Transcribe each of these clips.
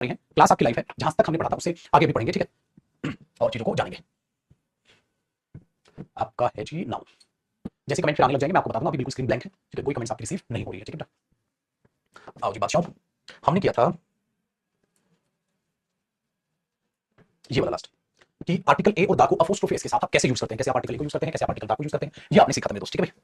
रही हैं, क्लास आपकी लाइव है, जहां तक हमने पढ़ा था उससे आगे भी पढ़ेंगे, ठीक है, और चीजों को जानेंगे। आपका है जी नाउ। जैसे कमेंट फिर आने लग जाएंगे मैं आपको बता दूंगा, अभी बिल्कुल स्क्रीन ब्लैंक है, ठीक है, कोई कमेंट्स आपकी रिसीव नहीं हो रही है, ठीक है। आओ जी बादशाह, हमने किया था ये वाला लास्ट कि आर्टिकल ए और दा को अपोस्ट्रोफी एस के साथ आप कैसे यूज करते हैं, कैसे आप आर्टिकल ए को यूज करते हैं, कैसे आप आर्टिकल दा को यूज करते हैं, ये आपने सीखा था मेरे दोस्त, ठीक है भाई।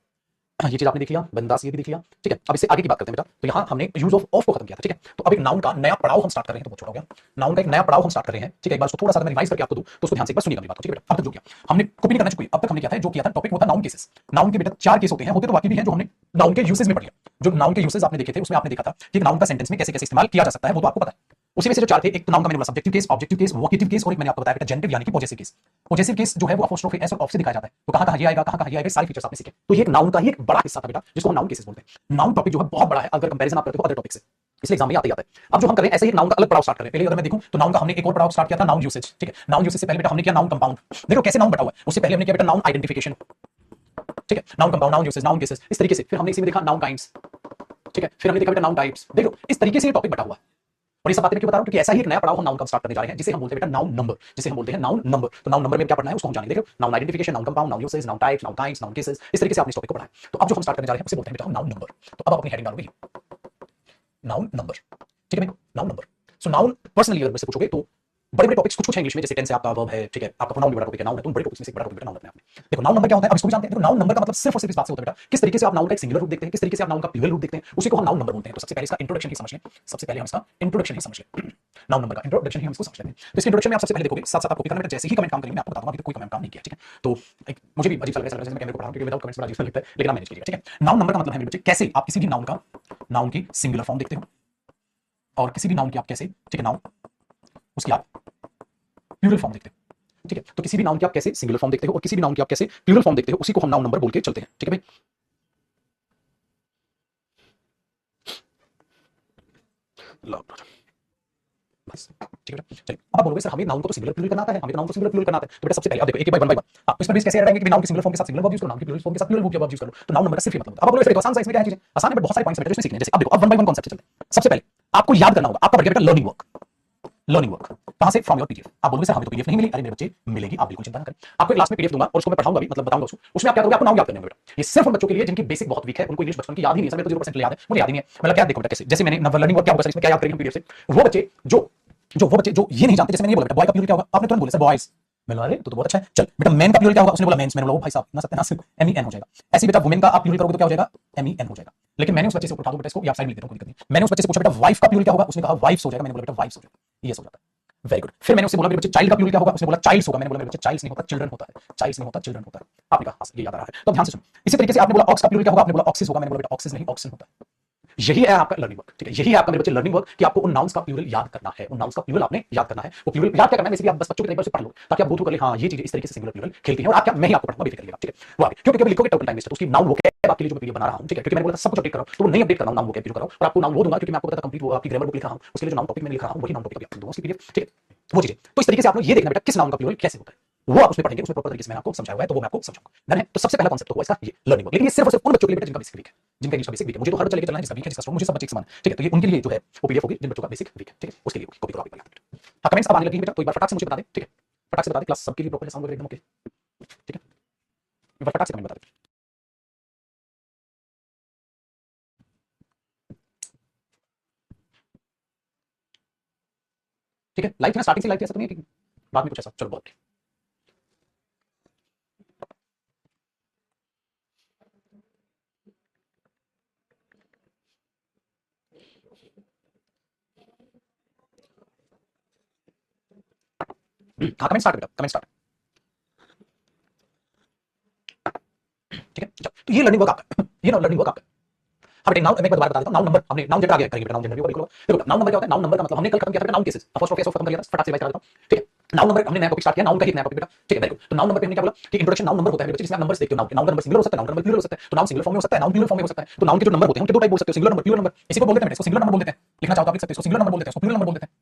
ये चीज आपने देख लिया, बंदास ये भी देख लिया, ठीक है। अब इससे आगे की बात करते हैं बेटा। तो यहाँ हमने यूज ऑफ को खत्म किया था, ठीक है। तो अब एक नाउन का नया पड़ाव हम स्टार्ट कर रहे हैं, तो बहुत छोटा हो गया। नाउन का एक नया पड़ाव हम स्टार्ट कर रहे हैं, ठीक है। एक बार उसको थोड़ा सा मैं रिवाइज करके आपको दूं तो उसको ध्यान से एक बार सुनिएगा मेरी बात को, ठीक है बेटा। अब तक जो किया हमने कॉपी नहीं करना चाहिए, अब तक हमने किया था जो किया था टॉपिक होता नाउन केसेस। नाउन के बेटा 4 केस होते हैं, होते तो बाकी भी हैं जो हमने नाउन के यूसेज में पढ़ लिया। जो नाउन के यूसेज आपने देखे थे उसमें आपने देखा था कि नाउन का सेंटेंस में कैसे कैसे इस्तेमाल किया जा सकता है, वो तो आपको पता है। उसी में से जो 4 थे, एक तो नाउन का मैंने बोला subjective case, objective case, vocative case, और एक मैंने आपको बताया बेटा जेनेटिव यानी कि पॉजेसिव केस। पॉजेसिव केस जो है वो अपोस्ट्रोफी एस और ऑफ से दिखाया जाता है, तो कहां कहां ये आएगा, कहां कहां ये आएगा, सारे फीचर्स आपने सीखे। तो ये एक नाउन का ही एक बड़ा हिस्सा था बेटा, जिसको हम नाउन केसेस बोलते हैं। नाउन टॉपिक जो है बहुत बड़ा है अगर कंपैरिजन आप करते हो अदर टॉपिक से, इसलिए एग्जाम में आते ही आता है। अब जो हम कर रहे हैं ऐसे ही नाउन का अलग पड़ाव स्टार्ट कर रहे हैं। पहले अगर मैं देखूं तो नाउन का हमने एक और पड़ाव स्टार्ट किया था, नाउन यूसेज, ठीक है। नाउन यूसेज से पहले बेटा हमने किया नाउन कंपाउंड। देखो कैसे नाउन बटा हुआ है, उससे पहले हमने किया बेटा नाउन आइडेंटिफिकेशन, ठीक है। Noun compound, noun usage, noun cases, इस तरीके से। फिर हमने इसी में देखा नाउन काइंड्स, ठीक है। फिर हमने देखा बेटा नाउन टाइप्स। देखो इस तरीके से ये टॉपिक बटा हुआ है। और ये सब बातें मैं क्यों बता रहा हूं, क्योंकि ऐसा ही एक नया पड़ाव हम नाउन का स्टार्ट करने जा रहे हैं, जिसे हम बोलते हैं बेटा नाउन नंबर, जिसे हम बोलते हैं नाउन नंबर। तो नाउन नंबर में क्या पढ़ना है उसको हम जानेंगे। देखो noun identification, noun compound, noun usage, noun types, noun kinds, noun cases, इस तरीके से आपने इस टॉपिक को पढ़ा है। तो अब जो हम स्टार्ट करने जा रहे हैं उसे बोलते हैं बेटा नाउन नंबर। तो अब आप अपनी हेडिंग डालोगे नाउन नंबर, ठीक है भाई, नाउन नंबर। सो नाउन पर्सनली अगर मुझसे पूछोगे तो बड़े बड़े टॉपिक्स कुछ है इंग्लिश में, जैसे टेंस है आपका, वर्ब है, ठीक है, आपका प्रोनाउन भी बड़ा टॉपिक है, नाउन है, तो बड़े टॉपिक्स में से एक बड़ा टॉपिक है नाउन अपने आप में। देखो नाउन नंबर क्या होता है, अब इसको भी जानते हैं। देखो नाउन नंबर का मतलब सिर्फ और सिर्फ इस बात से होता है बेटा, किस तरीके से आप नाउन का एक सिंगुलर रूप देखते हैं, किस तरीके से आप नाउन का प्लूरल रूप देखते हैं, उसी को हम नाउन नंबर बोलते हैं। तो सबसे पहले इसका इंट्रोडक्शन ही समझ लें, सबसे पहले हम इसका इंट्रोडक्शन ही समझ लें। नाउन नंबर का इंट्रोडक्शन ही हम इसको समझ लेते हैं। तो इसके इंट्रोडक्शन में आप सबसे पहले देखोगे, साथ साथ आपको कॉपी करना बेटा, जैसे ही कमेंट काम करेंगे मैं आपको बताऊंगा, अभी तो कोई कमेंट काम नहीं किया, ठीक है। तो मुझे भी अजीब सा लग रहा है जैसे मैं कैमरे को पढ़ा रहा हूं, क्योंकि विदाउट कमेंट्स बड़ा अजीब लगता है, लेकिन आप मैनेज कीजिएगा, ठीक है। नाउन नंबर का मतलब है मेरे बच्चे कैसे आप किसी भी नाउन का, नाउन की सिंगुलर फॉर्म देखते हो, और किसी भी नाउन की आप कैसे, ठीक है, नाउन उसकी आप प्लूरल फॉर्म देखते हो, ठीक है। तो किसी भी नाउन की आप कैसे सिंगुलर फॉर्म देखते हो और किसी भी नाउन की आप कैसे प्लूरल फॉर्म देखते हो, उसी को हम नाउन नंबर बोल के चलते हैं, ठीक है भाई। बस ठीक है बेटा। चलिए अब आप बोलोगे सर हमें नाउन को तो सिंगुलर प्लूरल करना आता है, हमें तो नाउन को सिंगुलर प्लूरल करना आता है। तो बेटा सबसे पहले आप देखो एक एक बाय वन बाय वन आप इस पर बेस कैसे रहेंगे कि नाउन के सिंगुलर फॉर्म के साथ सिंगुलर वर्ब यूज करो, नाउन के प्लूरल फॉर्म के साथ प्लूरल वर्ब यूज करो। तो नाउन नंबर का सिर्फ ये मतलब अब आप बोलोगे सर आसान सा इसमें क्या है, चीजें आसान है बट बहुत सारे पॉइंट्स हैं इसमें सीखने हैं। जैसे अब देखो अब वन बाय वन कॉन्सेप्ट चलते हैं। सबसे पहले आपको याद करना होगा, आपका बढ़ गया बेटा लर्निंग वर्क। लर्निंग वर्क कहां से, फ्रॉम योर पीडीएफ। आप बोलोगे सर हमें तो पीडीएफ नहीं मिली, अरे मेरे बच्चे मिलेगी, आप बिल्कुल चिंता ना करें। आपको क्लास में पीडीएफ दूंगा और उसको मैं पढ़ाऊंगा भी, मतलब बताऊंगा उसमें आप क्या करोगे, आपको नाम याद करने होंगे बेटा। ये सिर्फ उन बच्चों के लिए जिनकी बेसिक बहुत वीक है, उनको इंग्लिश बचपन की याद ही नहीं है, मेरे तो 0% याद है, मुझे याद ही नहीं है। मतलब क्या देखो बेटा कैसे, जैसे मैंने लर्निंग वर्क क्या होगा सर इसमें क्या याद करेंगे पीडीएफ से, वो बच्चे वो बच्चे जो ये नहीं जानते, जैसे मैंने ये बोला बेटा बॉय का प्लूरल क्या होगा, आपने तुरंत बोला सर बॉयज। मैंने बोला अरे तो बहुत अच्छा है। चल बेटा मैन का प्लूरल क्या होगा, उसने बोला मेंस। मैंने बोला भाई साहब ना सत्यानाश, एम ई एन हो जाएगा। ऐसे बेटा वुमेन का आप प्लूरल करोगे तो क्या हो जाएगा, एम ई एन हो जाएगा। लेकिन मैंने उस बच्चे से उठा दो बेटा इसको, या साइड में लिख देता हूं, कोई दिक्कत नहीं। मैंने उस बच्चे से पूछा बेटा वाइफ का प्लूरल क्या होगा, उसने कहा वाइफ्स हो जाएगा। मैंने बोला बेटा वाइफ्स हो जाएगा, ये हो जाता है, वेरी गुड। फिर मैंने उससे बोला मेरे बच्चे चाइल्ड का प्लूरल क्या होगा, उसने बोला चाइल्ड्स होगा। मैंने बोला मेरे बच्चे चाइल्ड्स नहीं होता चिल्ड्रन होता है, चाइल्ड्स नहीं होता चिल्ड्रन होता है। आपने कहा ये याद आ रहा है, तो ध्यान से सुनो। इसी तरीके से आपने बोला ऑक्स का प्लूरल क्या होगा, आपने बोला ऑक्सिस होगा। मैंने बोला बेटा ऑक्सिस नहीं ऑक्सिन होता है। यही है आपका लर्निंग वर्क, ठीक है। यही है आपका मेरे बच्चे लर्निंग वर्क कि आपको उन नाउंस का प्लूरल याद करना है, उन नाउंस का प्लूरल आपने याद करना है। वो प्लूरल याद क्या करना है, बेसिकली आप बस बच्चों के तरीके से पढ़ लो ताकि आप गो थ्रू कर ले, हाँ ये चीजें इस तरीके से सिंगुलर प्लूरल खेलती हैं। और आप क्या, मैं ही आपको पढ़ाऊंगा, बेफिक्र रहिएगा, ठीक है। वो आगे क्योंकि कभी लिखोगे टोटल टाइम वेस्ट है, तो उसकी नाउन वोकैब आपके लिए जो मैं पीडीएफ बना रहा हूं, ठीक है, क्योंकि मैंने बोला सब कुछ अपडेट कर रहा हूं, तो वो नहीं अपडेट कर रहा हूं, नाउन वोकैब जो कर रहा हूं। और आपको नाउन वो दूंगा क्योंकि मैं आपको पता कंप्लीट वो आपकी ग्रामर बुक लिखा रहा हूं, उसके लिए जो नाउन टॉपिक मैंने लिखा रहा हूं वही नाउन टॉपिक आपको दूंगा उसकी पीडीएफ, ठीक है। वो चीजें तो इस तरीके से आप लोग ये देखना बेटा किस नाउन का प्लूरल कैसे होता है, वो आप उसमें पढ़ेंगे, उसमें प्रॉपर तरीके से मैंने आपको समझाया हुआ है, तो वो मैं आपको समझाऊंगा। डन है। तो सबसे पहला कांसेप्ट तो हुआ इसका ये लर्निंग वर्क। लेकिन ये सिर्फ और सिर्फ उन बच्चों के लिए बेटा जिनका बेसिक वीक है, जिनका इंग्लिश का बेसिक वीक है। मुझे तो हर बच्चा लेके चलना है जिसका वीक है, जिसका स्ट्रांग, मुझे सब बच्चे एक समान, ठीक है। तो ये उनके लिए जो है वो पीडीएफ होगी जिन बच्चों का बेसिक वीक है, ठीक है, उसके लिए होगी। कॉपी करो आप एक बार। हाँ कमेंट्स अब आने लगी बेटा, तो एक बार फटाक से मुझे बता दे, ठीक है, फटाक से बता दे, क्लास सबके लिए प्रॉपर साउंड वगैरह एकदम ओके, ठीक है, एक बार फटाक से कमेंट बता दे, ठीक है। लाइव थी ना, स्टार्टिंग से लाइव थी, ऐसा तो नहीं है कि बाद में कुछ ऐसा, चलो बहुत हाँ कमेंट स्टार्ट बेटा, कमेंट स्टार्ट, ठीक है। चलो तो ये लर्निंग वर्क आपका, ये ना लर्निंग वर्क आपका। हाँ बेटा नाउन मैं एक बार दोबारा बता देता हूं, नाउन नंबर हमने नाउन जेंडर आगे करेंगे बेटा, नाउन जेंडर भी करो। देखो नाउन नंबर क्या होता है, नाउन नंबर का मतलब हमने कल खत्म किया था noun cases, first of case खत्म कर लिया था, फटाक से रिवाइज करा देता हूं, ठीक है। नाउन नंबर हमने नया टॉपिक स्टार्ट किया, नाउन का ही नया टॉपिक बेटा, ठीक है, वेरी गुड। तो नाउन नंबर पे हमने क्या बोला कि इंट्रोडक्शन नाउन नंबर होता है बेटा, जिसमें आप नंबर्स देखते हो, नाउन नंबर सिंगुलर हो सकता है, नाउन नंबर प्लूरल हो सकता है। तो नाउन सिंगुलर फॉर्म में हो सकता है, नाउन प्लूरल फॉर्म में हो सकता है। तो नाउन के जो नंबर होते हैं उनके दो टाइप बोल सकते हो, सिंगुलर नंबर, प्लूरल नंबर। इसी को बोल देते हैं, इसको सिंगुलर नंबर बोल देते हैं। लिखना चाहो तो आप लिख सकते हो, इसको सिंगुलर नंबर बोल देते हैं, इसको प्लूरल नंबर बोल देते हैं,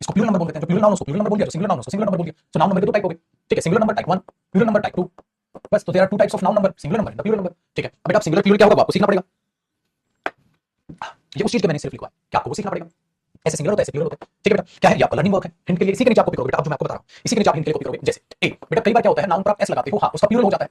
इसको प्लूरल नंबर बोल देते हैं। जो प्लूरल नाउन उसको प्लूरल नंबर बोल दिया, जो सिंगुलर नाउन उसको सिंगुलर नंबर बोल दिया। तो नाउन नंबर के दो टाइप हो गए, ठीक है, singular number type 1, plural number type 2। बस तो there are two types of noun number, singular number and plural number, ठीक है। अब बेटा सिंगुलर प्लूरल क्या होगा आपको सीखना पड़ेगा, ये उस चीज के मैंने सिर्फ लिखा है कि आपको वो सीखना पड़ेगा। ऐसे सिंगुलर होता है, ऐसे प्लूरल होता है। ठीक है बेटा, क्या है ये आपका लर्निंग वर्क है। हिंट के लिए इसी के नीचे आप कॉपी करोगे बेटा, अब जो मैं आपको बता रहा हूं इसी के नीचे आप हिंट के लिए कॉपी करोगे। जैसे ए बेटा, कई बार क्या होता है नाउन पर आप एस लगाते हो, हाँ उसका प्लूरल हो जाता है।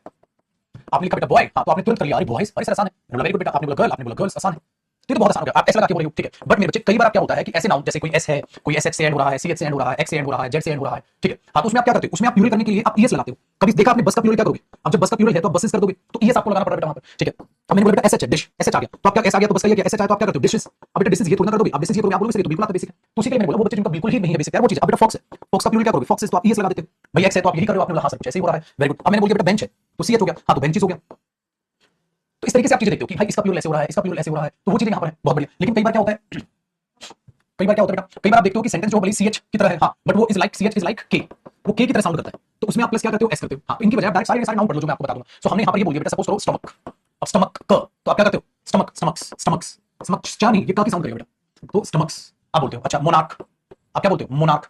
आपने लिखा बेटा बॉय, हाँ तो आपने तुरंत कर लिया अरे बॉयज, अरे सर आसान है। वेरी गुड बेटा, आपने बोला गर्ल, आपने बोला गर्ल्स, आसान है। तो ये तो बहुत आसान हो गया, आप एस लगा के बोल रहे हो, ठीक है। बट मेरे बच्चे कई बार क्या होता है कि ऐसे नाउन जैसे कोई एस है, कोई एस एच से एंड हो रहा है, सी एच से एंड हो रहा है, एक्स से एंड हो रहा है, जेड से एंड हो रहा है, ठीक है। हाँ तो उसमें आप क्या करते हो, उसमें आप प्लूरल करने के लिए आप ईएस लगाते हो। कभी देखा आपने बस का प्लूरल क्या करोगे, अब जब बस का प्लूरल है तो आप बसेस कर दोगे, तो ईएस आपको लगाना पड़ा बेटा वहां पर, ठीक है। अब मैंने बोला बेटा एसएच है, डिश एसएच आ गया तो आप क्या एस आ गया तो बस का ये गया, एसएच आया तो आप क्या करते हो डिशेस। अब बेटा डिशेस ये थोड़ा ना कर दोगे, अब डिशेस ये करोगे, आप बोलोगे सर ये तो बिल्कुल आता बेसिक है। तो उसी के लिए मैंने बोला वो बच्चे जिनका बिल्कुल ही नहीं है बेसिक है वो चीज। अब बेटा फॉक्स है, फॉक्स का प्लूरल क्या करोगे, फॉक्सेस तो आप ईएस लगा देते हो। भाई एक्स है तो आप यही कर रहे हो, आपने बोला हाँ सर कुछ ऐसे ही हो रहा है, वेरी गुड। अब मैंने बोल दिया बेटा बेंच है तो सीएच हो गया, हाँ तो बेंचेस हो गया। तो इस तरीके से आप चीजें देखते हो कि भाई इसका प्लूरल ऐसे हो रहा है, इसका प्लूरल ऐसे हो रहा है, तो वो चीजें यहाँ पर है, बहुत बढ़िया। लेकिन कई बार क्या होता है, कई बार क्या होता है बेटा, कई बार आप देखते हो कि सेंटेंस जो भले सीएच की तरह है, हाँ बट वो is like CH is like K, वो के की तरह साउंड करता है, तो उसमें आप प्लस क्या करते हो एस करते हो। हाँ तो इनकी वजह डायरेक्ट सारे सारे नाउन पढ़ लो जो मैं आपको बता दूंगा। सो हमने यहाँ पर ये बोल दिया बेटा सपोज करो स्टमक, अब स्टमक क तो आप क्या करते हो स्टमक स्टमक्स स्टमक्स स्टमक्स, क्या नहीं ये का की साउंड करेगा बेटा, तो स्टमक्स आप बोलते हो। अच्छा मोनार्क, आप क्या बोलते हो मोनार्क,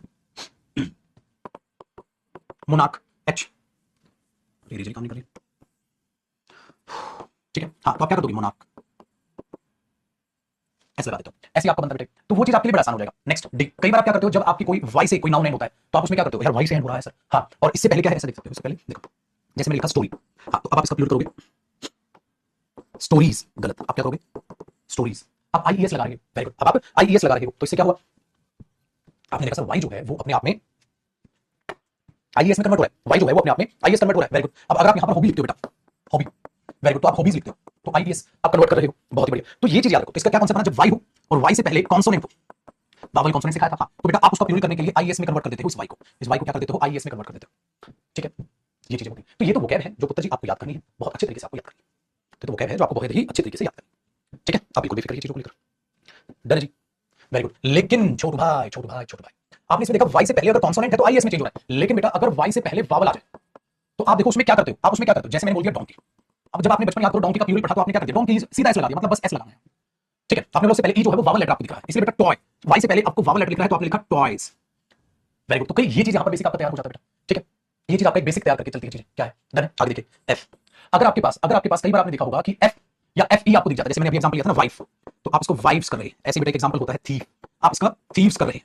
मोनार्क एच, ये काम नहीं कर रही, ठीक है। हाँ तो आप क्या कर दोगे मोनार्क ऐसे लगा देते हो, ऐसे आपका बनता बेटे, तो वो चीज आपके लिए बड़ा आसान हो जाएगा। नेक्स्ट डी, कई बार आप क्या करते हो जब आपकी कोई वाई से कोई नाउन एंड होता है तो आप उसमें क्या करते हो यार वाई से एंड हो रहा है सर, हाँ और इससे पहले क्या है ऐसा देख सकते हो, इससे पहले देखो जैसे मैंने लिखा स्टोरी, हाँ तो अब आप इसका प्लूरल करोगे स्टोरीज, गलत, आप क्या करोगे स्टोरीज, आप आईईएस लगा रहे हो, वेरी गुड। अब आप आईईएस लगा रहे हो तो इससे क्या हुआ, आपने देखा सर वाई जो है वो अपने आप में आईएएस में कन्वर्ट हो रहा है, वाई जो है वो अपने आप में आईएएस कन्वर्ट हो रहा है, वेरी गुड। अब अगर आप यहां पर हॉबी लिखते हो बेटा, हॉबी, वेरी गुड, तो आप हॉबीज लिखते हो तो आईएएस आप कन्वर्ट कर रहे हो, बहुत ही बढ़िया। तो ये चीज याद रखो, तो इसका क्या कॉन्सेप्ट बना, जब वाई हो और वाई से पहले कॉन्सोनेंट हो, वावल कॉन्सोनेंट सिखाया था, हाँ तो बेटा आप उसका प्लूरल करने के लिए आईएएस में कन्वर्ट कर देते हो, इस वाई को, इस वाई को क्या कर देते हो आईएएस में कन्वर्ट कर देते हो, ठीक है। ये चीजें होती हैं, तो ये तो वोकैब है जो पुत्र जी आपको याद करनी है, बहुत अच्छे तरीके से आपको याद करनी है, तो वोकैब है जो आपको बहुत ही अच्छे तरीके से याद करनी है, ठीक है। आप बिल्कुल बेफिक्र चीजों को लेकर, डन जी, वेरी गुड। लेकिन छोटू भाई छोटू भाई छोटू भाई, आपने इसमें देखा वाई से पहले अगर कॉन्सोनेंट है तो आईएएस में चेंज हो रहा है, लेकिन बेटा अगर वाई से पहले वावल आ जाए तो आप देखो उसमें क्या करते हो, आप उसमें क्या करते हो, जैसे मैंने बोल दिया डोंकी, अब जब आपने बचपन याद करो डोंकी का प्लूरल पढ़ा तो आपने क्या कर दिया, डोंकी सीधा एस लगा दिया, मतलब बस एस लगाना है, ठीक है। आपने उससे पहले ई जो है वो वावल लेटर आपको दिख रहा है, इसलिए बेटा टॉय, वाई से पहले आपको वावल लेटर लिख रहा है तो आपने लिखा टॉयज, वेरी गुड। तो कई ये चीज यहां पर बेसिक आपका तैयार हो जाता है बेटा, ठीक है। ये चीज आपका एक बेसिक तैयार करके चलती है चीजें, क्या है डन है। आगे देखिए एफ, अगर आपके पास कई बार आपने देखा होगा कि एफ या एफ ई आपको दिख जाता है, जैसे मैंने अभी एग्जांपल लिया था ना वाइफ, तो आप इसको वाइफ्स कर रहे हैं, ऐसे बेटा एक एग्जांपल होता है थीफ, आप इसका थीव्स कर रहे हैं,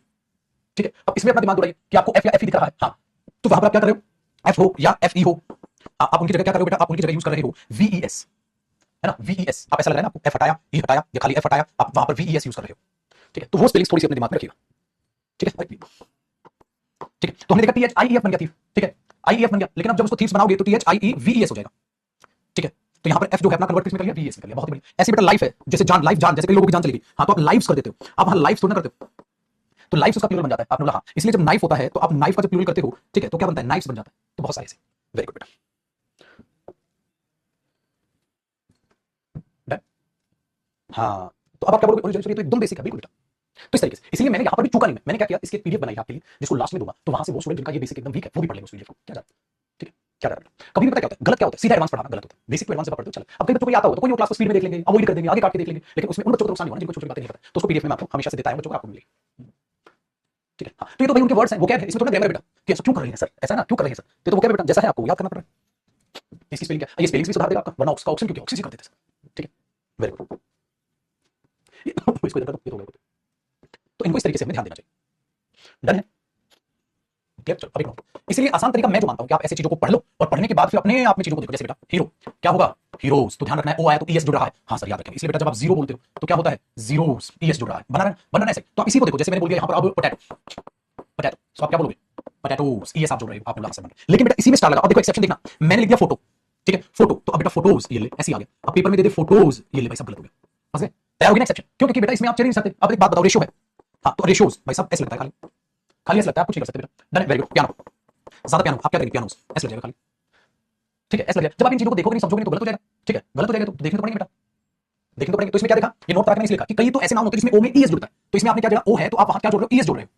ठीक है। अब इसमें अपना दिमाग दौड़ाइए कि आपको एफ या एफ ई दिख रहा है, हाँ तो वहां पर आप क्या कर रहे हो, एफ हो या एफ ई हो, आप उनकी जगह क्या कर रहे हो बेटा, आप उनकी जगह यूज कर रहे हो वीईएस, है ना वीईएस, आप ऐसा लग रहा है ना आपको एफ हटाया ई हटाया या खाली एफ हटाया, आप वहां पर वीईएस यूज कर रहे हो, ठीक है। तो वो स्पेलिंग थोड़ी सी अपने दिमाग में रखिएगा, ठीक है, ठीक है। तो हमने देखा टीएच आईईएफ बन गया थीफ, ठीक है, आईईएफ बन गया, लेकिन अब जब उसको थीव्स बनाओगे तो टीएच आई वीईएस हो जाएगा, ठीक है। तो यहाँ पर एफ जो है अपना कन्वर्ट किसमें कर लिया वीएस में कर लिया, बहुत ही बढ़िया। ऐसे बेटा लाइफ है, जैसे जान, लाइफ जान, जैसे कई लोगों की जान चली गई, हाँ तो आप लाइव्स कर देते हो, आप वहां लाइव्स थोड़ा ना करते हो, तो लाइफ उसका प्लूरल बन जाता है, आपने बोला हाँ, इसलिए जब नाइफ होता है तो आप नाइफ का जब प्लूरल करते हो, ठीक है, तो क्या बनता है नाइफ्स बन जाता है, तो बहुत सारे ऐसे, वेरी गुड बेटा, डन। हाँ तो अब आप क्या बोलोगे ओरिजिन, तो एकदम बेसिक है बिल्कुल बेटा। तो इस तरीके से, इसलिए मैंने यहाँ पर भी चूका नहीं, मैंने क्या किया, इसके पीडीएफ बनाई आपके लिए जिसको लास्ट में दूंगा, तो वहां से वो स्टूडेंट जिनका ये बेसिक एकदम वीक है वो भी पढ़ लेंगे उस पीडीएफ को, क्या जाता है, ठीक है, क्या जाता है। कभी भी पता क्या होता है, गलत क्या होता है, सीधा एडवांस पढ़ाना गलत होता है, बेसिक टू एडवांस पढ़ते हो चलो। अब कई बच्चों को आता होगा तो कोई वो क्लास को स्पीड में देख लेंगे, अवॉइड कर देंगे, आगे काट के देख लेंगे, लेकिन उसमें उन बच्चों को नुकसान नहीं होगा जिनको छोटी बातें नहीं पता, तो उसको पीडीएफ में आपको हमेशा से देता है बच्चों को, आपको मिलेगी, ठीक है। हाँ तो ये तो भाई उनके वर्ड्स हैं, वो क्या है, इसमें थोड़ा ग्रामर बेटा कि ऐसा क्यों कर रहे हैं सर, ऐसा ना क्यों कर रहे हैं सर, तो वो क्या बेटा जैसा है आपको याद करना पड़ रहा है, इसकी स्पेलिंग क्या, ये स्पेलिंग भी सुधार देगा आपका, वरना उसका ऑप्शन क्यों ऑक्सीजन कर देते सर, ठीक है, वेरी गुड। इसको इधर कर दो, ये तो हो गया, तो इनको इस तरीके से हमें ध्यान देना चाहिए, डन है, क्लियर। चलो अभी इसलिए आसान तरीका मैं जो मानता हूं कि आप ऐसी चीजों को पढ़ लो और पढ़ने के बाद फिर अपने आप में चीजों को देखो, जैसे बेटा हीरो क्या होगा, हीरोज, तो ध्यान रखना है ओ आया तो ईएस जुड़ रहा है, हाँ सर याद रखें, इसलिए बेटा जब आप जीरो बोलते हो तो क्या होता है जीरोस, ईएस जुड़ रहा है, बनाना ऐसे, तो आप इसी को देखो, जैसे मैंने बोल दिया यहाँ पर अब पोटैटो, पोटैटो, तो आप क्या बोलोगे पोटैटोस, ईएस आप जोड़ रहे हो, आपने से बन, लेकिन बेटा इसी में स्टार लगा। अब देखो एक्सेप्शन देखना, मैंने लिख दिया फोटो, ठीक है फोटो, तो अब बेटा फोटोज ये ले ऐसे आ गया, अब पेपर में दे दे फोटोज ये ले, भाई सब गलत हो गया, समझ गए, तैयार हो गया ना एक्सेप्शन, क्यों, क्योंकि बेटा इसमें आप चल नहीं सकते। अब एक बात बताओ, रेशियो है, हाँ तो रेशियोज भाई सब ऐसे लगता है, खाली खाली ऐसे लगता है, आप कुछ नहीं कर सकते बेटा, डन, वेरी गुड। पियानो, ज्यादा पियानो, आप क्या करेंगे पियानोस, ऐसे लग जाएगा खाली, ठीक है, ऐसे लग जाएगा। जब आप इन चीजों को देखोगे नहीं समझोगे नहीं तो गलत हो जाएगा, ठीक है, गलत हो जाएगा तो देखने तो पड़ेंगे बेटा, देखने तो पड़ेंगे। तो इसमें क्या देखा, ये नोट करा के मैंने इसलिए लिखा कि कई तो ऐसे नाम होते हैं जिसमें ओ में ईएस जुड़ता है, तो इसमें आपने क्या जोड़ा, ओ है तो आप वहां क्या जोड़ रहे हो, ईएस जोड़ रहे हो,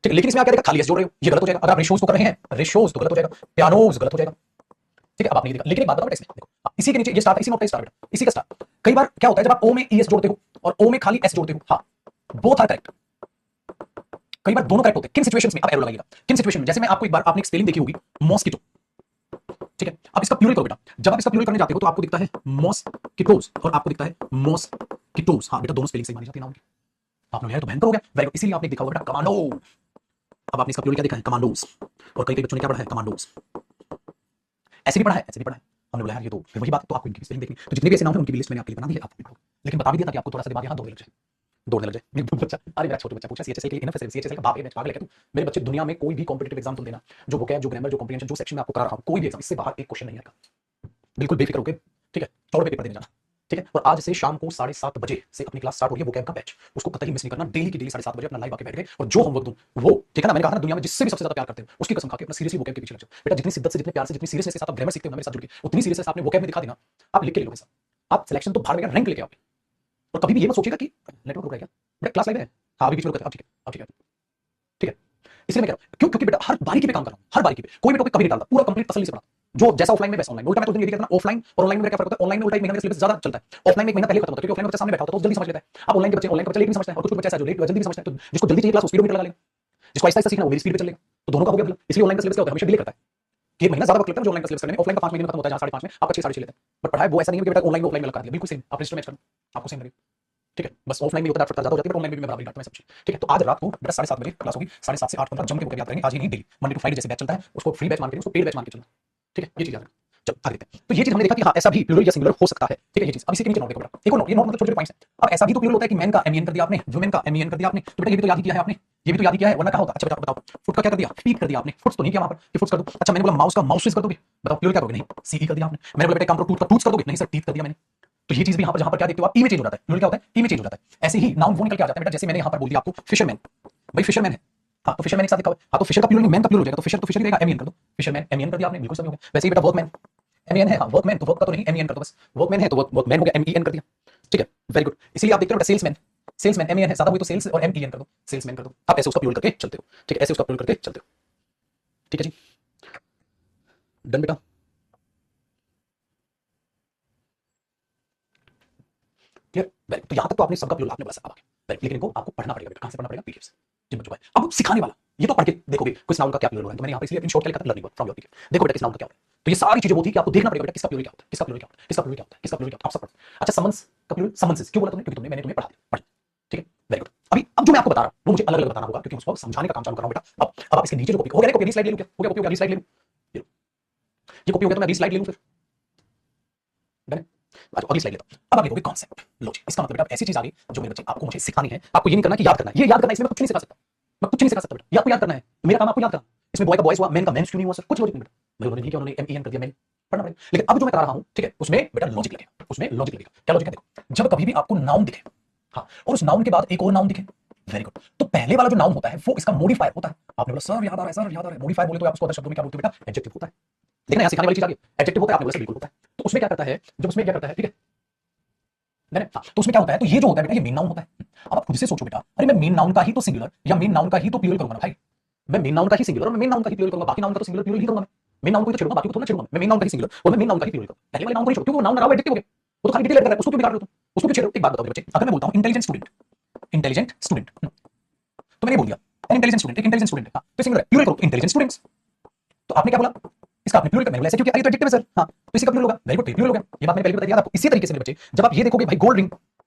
ठीक है, लेकिन इसमें आप क्या देखा खाली एस जोड़ रहे हो, ये गलत हो जाएगा। अगर आप रेशियोज को कर रहे हैं, रेशियोज तो गलत हो जाएगा, पियानोज गलत हो जाएगा, ठीक है। अब आपने देखा, लेकिन एक बात बताओ इसमें देखो, इसी के नीचे ये स्टार, इसी नोट का स्टार बेटा, इसी का स्टार। कई बार क्या होता है जब आप ओ में ईएस जोड़ते हो और ओ में खाली एस जोड़ते हो, हाँ बोथ आर करेक्ट, कई बार दोनों करेक्ट होते हैं। किन सिचुएशंस में आप एरो लगाइएगा, किन सिचुएशन में, जैसे मैं आपको एक बार आपने एक स्पेलिंग देखी होगी मॉस्किटो, ठीक है। अब इसका प्लूरल करो बेटा, जब आप इसका प्लूरल करने जाते हो तो आपको दिखता है मॉस्किटोज और आपको दिखता है मॉस्किटोज, हाँ बेटा दोनों स्पेलिंग सही मानी जाती है नाउन की, आपने लिया है तो भयंकर हो गया। वेरी गुड, इसीलिए आपने देखा होगा बेटा कमांडो। अब आपने इसका प्लूरल क्या देखा है? कमांडोज। और कई कई बच्चों ने क्या पढ़ा है? कमांडोज। ऐसे भी पढ़ा है, ऐसे भी पढ़ा है। हमने बोला यार ये तो फिर वही बात, तो आपको इनकी स्पेलिंग देखनी, तो जितने भी ऐसे नाम है उनकी लिस्ट मैंने आपके लिए बना दी है, आप लेकिन बता भी दिया ताकि आपको थोड़ा सा दिमाग यहाँ दौड़ने लग जाए, दौड़ने लग जाए। मेरे बच्चा, अरे मेरा छोटा बच्चा पूछा सीएचएसएल के इनफ है, सीएचएसएल का बाप है, मैं पागल है क्या तू? मेरे बच्चे दुनिया में कोई भी कॉम्पिटिटिव एग्जाम तुम देना, जो वोकैब, जो ग्रामर, जो कॉम्प्रिहेंशन, जो सेक्शन में आपको करा रहा हूं, कोई भी एग्जाम इससे बाहर एक क्वेश्चन नहीं आएगा। बिल्कुल बेफिक्र होकर, ठीक है, 100 रुपए पेपर देने जाना, ठीक है। और आज से शाम को 7:30 बजे से अपनी क्लास स्टार्ट हो रही है वोकैब का बैच, उसको कतई मिस नहीं करना। डेली की डेली 7:30 बजे अपना लाइव आके बैठ गए और जो होमवर्क दूं वो, ठीक है ना, मैंने कहा था ना दुनिया में जिससे भी सबसे ज्यादा प्यार करते हैं उसकी कसम खा के अपना सीरियसली वोकैब के पीछे लग जाओ बेटा। जितनी शिद्दत से, जितने प्यार से, जितनी सीरियसनेस के साथ आप ग्रामर सीखते हो ना मेरे साथ जुड़ के, उतनी सीरियसनेस आपने वोकैब में दिखा देना, आप लिख के ले लोगे साहब। आप सिलेक्शन तो भाड़ में रैंक लेके आओगे। और कभी भी ये मत सोचिएगा कि नेटवर्क रुक रहा है क्या बेटा, क्लास लाइव है, हाँ अभी बीच में रुका था, अब ठीक है, अब ठीक है, ठीक है। इसलिए मैं कह रहा हूं क्यों, क्योंकि बेटा हर बारीकी पे काम कर रहा हूं, हर बारीकी पे कोई भी टॉपिक कभी नहीं डालता, पूरा कंप्लीट तसल्ली से पढ़ा, जो जैसा ऑफलाइन में वैसा ऑनलाइन। उल्टा मैं तो दिन ये कहता ना, ऑफलाइन और ऑनलाइन में क्या फर्क होता है? ऑनलाइन में उल्टा एक महीने का सिलेबस ज्यादा चलता है, ऑफलाइन में एक महीना पहले खत्म होता है, क्योंकि ऑफलाइन में बच्चा सामने बैठा होता है तो जल्दी समझ लेता है। आप ऑनलाइन के बच्चे लेट भी समझते हैं, और कुछ बच्चे ऐसा जो लेट जल्दी भी समझते हैं, तो जिसको जल्दी चाहिए क्लास वो स्पीड मीटर लगा लेगा, जिसको आहिस्ता आहिस्ता सीखना वो मेरी स्पीड पे चलेगा, तो दोनों का हो गया मतलब। इसलिए ऑनलाइन का सिलेबस क्या होता है, हमेशा डिले करता है कि एक महीना ज्यादा वक्त लगता है जो ऑनलाइन का सिलेबस करने में। ऑफलाइन का 5 महीने में खत्म होता है, जहां 5.5 में आपका 6 लेते हैं। बट पढ़ाई वो ऐसा नहीं है कि बेटा ऑनलाइन में ऑफलाइन में लगा दिया, बिल्कुल सेम आप रजिस्टर मैच करना, आपको सेम लगेगा, ठीक है। बस ऑफलाइन में होता है ज्यादा हो जाती है, बट ऑनलाइन में भी मैं बराबर काटता हूं सब चीज, ठीक है। तो आज रात को बेटा 7:30 बजे क्लास होगी, 7:30 से 8:15 जम के वो याद करेंगे, आज ही नहीं डेली, मंडे टू फ्राइडे जैसे बैच चलता है उसको फ्री बैच मान के, उसको पेड बैच मान के चलना, ठीक है। ये चीज याद रखना। चलो आगे देखते हैं। तो ये चीज हमने देखा कि हाँ ऐसा भी प्लूरल या सिंगुलर हो सकता है, ठीक है। ये चीज अब इसी के नीचे नोट देखो बेटा, एक और नोट, ये नोट मतलब छोटे छोटे पॉइंट्स हैं। अब ऐसा भी तो प्लूरल होता है कि मैन का एमईएन कर दिया आपने, वुमेन का एमईएन कर दिया आपने, तो बेटा ये भी तो याद ही किया है आपने, ये भी तो याद ही किया है, वरना क्या होता? अच्छा बेटा बताओ, फुट का क्या कर दिया? फीट कर दिया आपने, फुट्स तो नहीं किया वहां पर, ये फुट्स कर दो। अच्छा मैंने बोला माउस का माउसेस कर दोगे, बताओ प्लूरल क्या करोगे? नहीं, सीई कर दिया आपने। मैंने बोला बेटा काम करो, टूथ का टूथ्स कर दोगे, नहीं सर टीथ कर दिया मैंने। तो ये चीज भी यहाँ पर जहां पर क्या देखते हो आप, ई में चेंज हो जाता है, प्लूरल क्या होता है? ई में चेंज हो जाता है। ऐसे ही नाउन वो निकल के आ जाता है बेटा, जैसे मैंने यहाँ पर बोल दिया आपको फिशरमैन, भाई फिशरमैन है, हाँ तो फिशरमैन एक साथ लिखा हुआ है, हाँ तो फिशर का प्लूरल नहीं मैन का प्लूरल हो जाएगा, तो फिशर ही रहेगा, एमईएन कर दो, फिशरमैन एमईएन कर दिया आपने, बिल्कुल सही हो गया। वैसे ही बेटा वर्कमैन, एमईएन है, हाँ वर्कमैन तो वर्क का तो नहीं, एमईएन कर दो बस, वर्कमैन है तो वर्कमैन हो गया, एमईएन कर दिया, ठीक है, वेरी गुड। इसीलिए आप देखते हो बेटा सेल्समैन, सेल्समैन एमईएन है, ज्यादा हुई तो सेल्स और एमईएन कर दो, सेल्समैन कर दो। आप ऐसे उसका प्लूरल करके चलते हो, ठीक है, ऐसे उसका प्लूरल करके चलते हो, ठीक है जी, डन बेटा। Clear, very good. तो यहां तक तो आपने सबका प्लूरल आपने बोला सब, लेकिन इनको आपको पढ़ना पड़ेगा बेटा। कहां से पढ़ना पड़ेगा? पीडीएफ से, जिन बच्चों को अब सिखाने वाला ये तो पढ़ के देखोगे किस नाउन का क्या प्लूरल है, तो मैंने यहां पे इसलिए इन शॉर्ट क्या लिखा था, लर्निंग फ्रॉम योर पीडीएफ। देखो बेटा किस नाउन का क्या होता है, तो ये सारी चीजें वो थी कि आपको देखना पड़ेगा बेटा किसका प्लूरल क्या होता है, किसका प्लूरल क्या होता है, किसका प्लूरल क्या होता है, किसका प्लूरल क्या होता है, आप सब पढ़ो। अच्छा समन्स का प्लूरल, समन्सेस क्यों बोला तुमने? क्योंकि मैंने तुम्हें पढ़ा दिया, पढ़, ठीक है, वेरी गुड। अभी अब जो मैं आपको बता रहा हूं वो मुझे अलग अलग बताना होगा, क्योंकि उसको समझाने का काम चालू कर रहा हूं बेटा। अब आप इसके नीचे जो कॉपी हो गया, कॉपी अगली स्लाइड ले लूं क्या? हो गया कॉपी, अगली स्लाइड ले लूं, ये कॉपी हो गया तो मैं अगली स्लाइड ले लूं फिर, डन है? अच्छा अगली स्लाइड लेता हूं। अब आप लिखोगे कॉन्सेप्ट, लॉजिक। इसका मतलब बेटा ऐसी चीज आ गई जो मेरे बच्चे आपको मुझे सिखानी है, आपको ये नहीं करना कि याद करना है, ये याद करना इसमें मैं कुछ नहीं सिखा सकता, मैं कुछ नहीं सिखा सकता बेटा, ये आपको याद करना है, मेरा काम आपको याद करना। इसमें बॉय का बॉयज हुआ, मैन का मेंस क्यों नहीं हुआ सर? कुछ लॉजिक नहीं बेटा, भाई उन्होंने नहीं किया, उन्होंने एमईएन कर दिया, मैंने पढ़ना पड़ेगा। लेकिन अब जो मैं करा रहा हूं, ठीक है, उसमें बेटा लॉजिक लगेगा, उसमें लॉजिक लगेगा। क्या लॉजिक है? देखो जब कभी भी आपको नाउन दिखे, हाँ, और उस नाउन के बाद एक और नाउन दिखे, वेरी गुड, तो पहले वाला जो नाउन होता है वो इसका मॉडिफायर होता है। आपने बोला सर याद आ रहा है, सर याद आ रहा है, मॉडिफायर बोले तो आप उसको अदर शब्दों में क्या बोलते हो बेटा? एडजेक्टिव होता है। देखना यहाँ सिखाने वाली चीज आ गई, एडजेक्टिव होता है, आपने बोला सर बिल्कुल होता है। तो उसमें क्या करता है, जब उसमें क्या करता है, ठीक है, मैंने हाँ, तो उसमें क्या होता है, तो ये जो होता है बेटा ये मेन नाउन होता है। अब आप खुद से सोचो बेटा, अरे मैं मेन नाउन का ही तो सिंगुलर या मेन नाउन का ही तो प्लूरल करूंगा ना भाई, मैं मेन नाउन का ही सिंगुलर और मैं मेन नाउन का ही प्लूरल करूंगा, बाकी नाउन का तो सिंगुलर प्लूरल ही करूंगा मैं। मेन नाउन को तो छोड़ूंगा, बाकी को थोड़ा छोड़ूंगा मैं मेन नाउन का ही सिंगुलर और मैं मेन नाउन का ही प्लूरल करूंगा। पहले वाले नाउन को नहीं छोड़ो, क्योंकि वो नाउन ना एडजेक्टिव हो गया, वो तो खाली डिटेल ऐड कर रहा है, उसको क्यों बिगाड़ रहे हो तुम? उसको क्यों छेड़ रहे हो? एक बात बताओ बच्चे, अगर मैं बोलता हूं इंटेलिजेंट स्टूडेंट, इंटेलिजेंट स्टूडेंट, तो मैंने बोल दिया इंटेलिजेंट स्टूडेंट, एक इंटेलिजेंट स्टूडेंट, हां तो सिंगुलर है, प्लूरल करो इंटेलिजेंट स्टूडेंट्स। तो आपने क्या बोला? इसका आपने प्लूरल कर, मैंने बोला ऐसे क्योंकि ये तो एडजेक्टिव है सर, हां तो इसी का प्लूरल होगा, वेरी गुड, प्लूरल हो गया। ये बात मैंने पहले बता दिया आपको। इसी तरीके से मेरे बच्चे जब आप ये देखोगे भाई गोल्ड रिंग,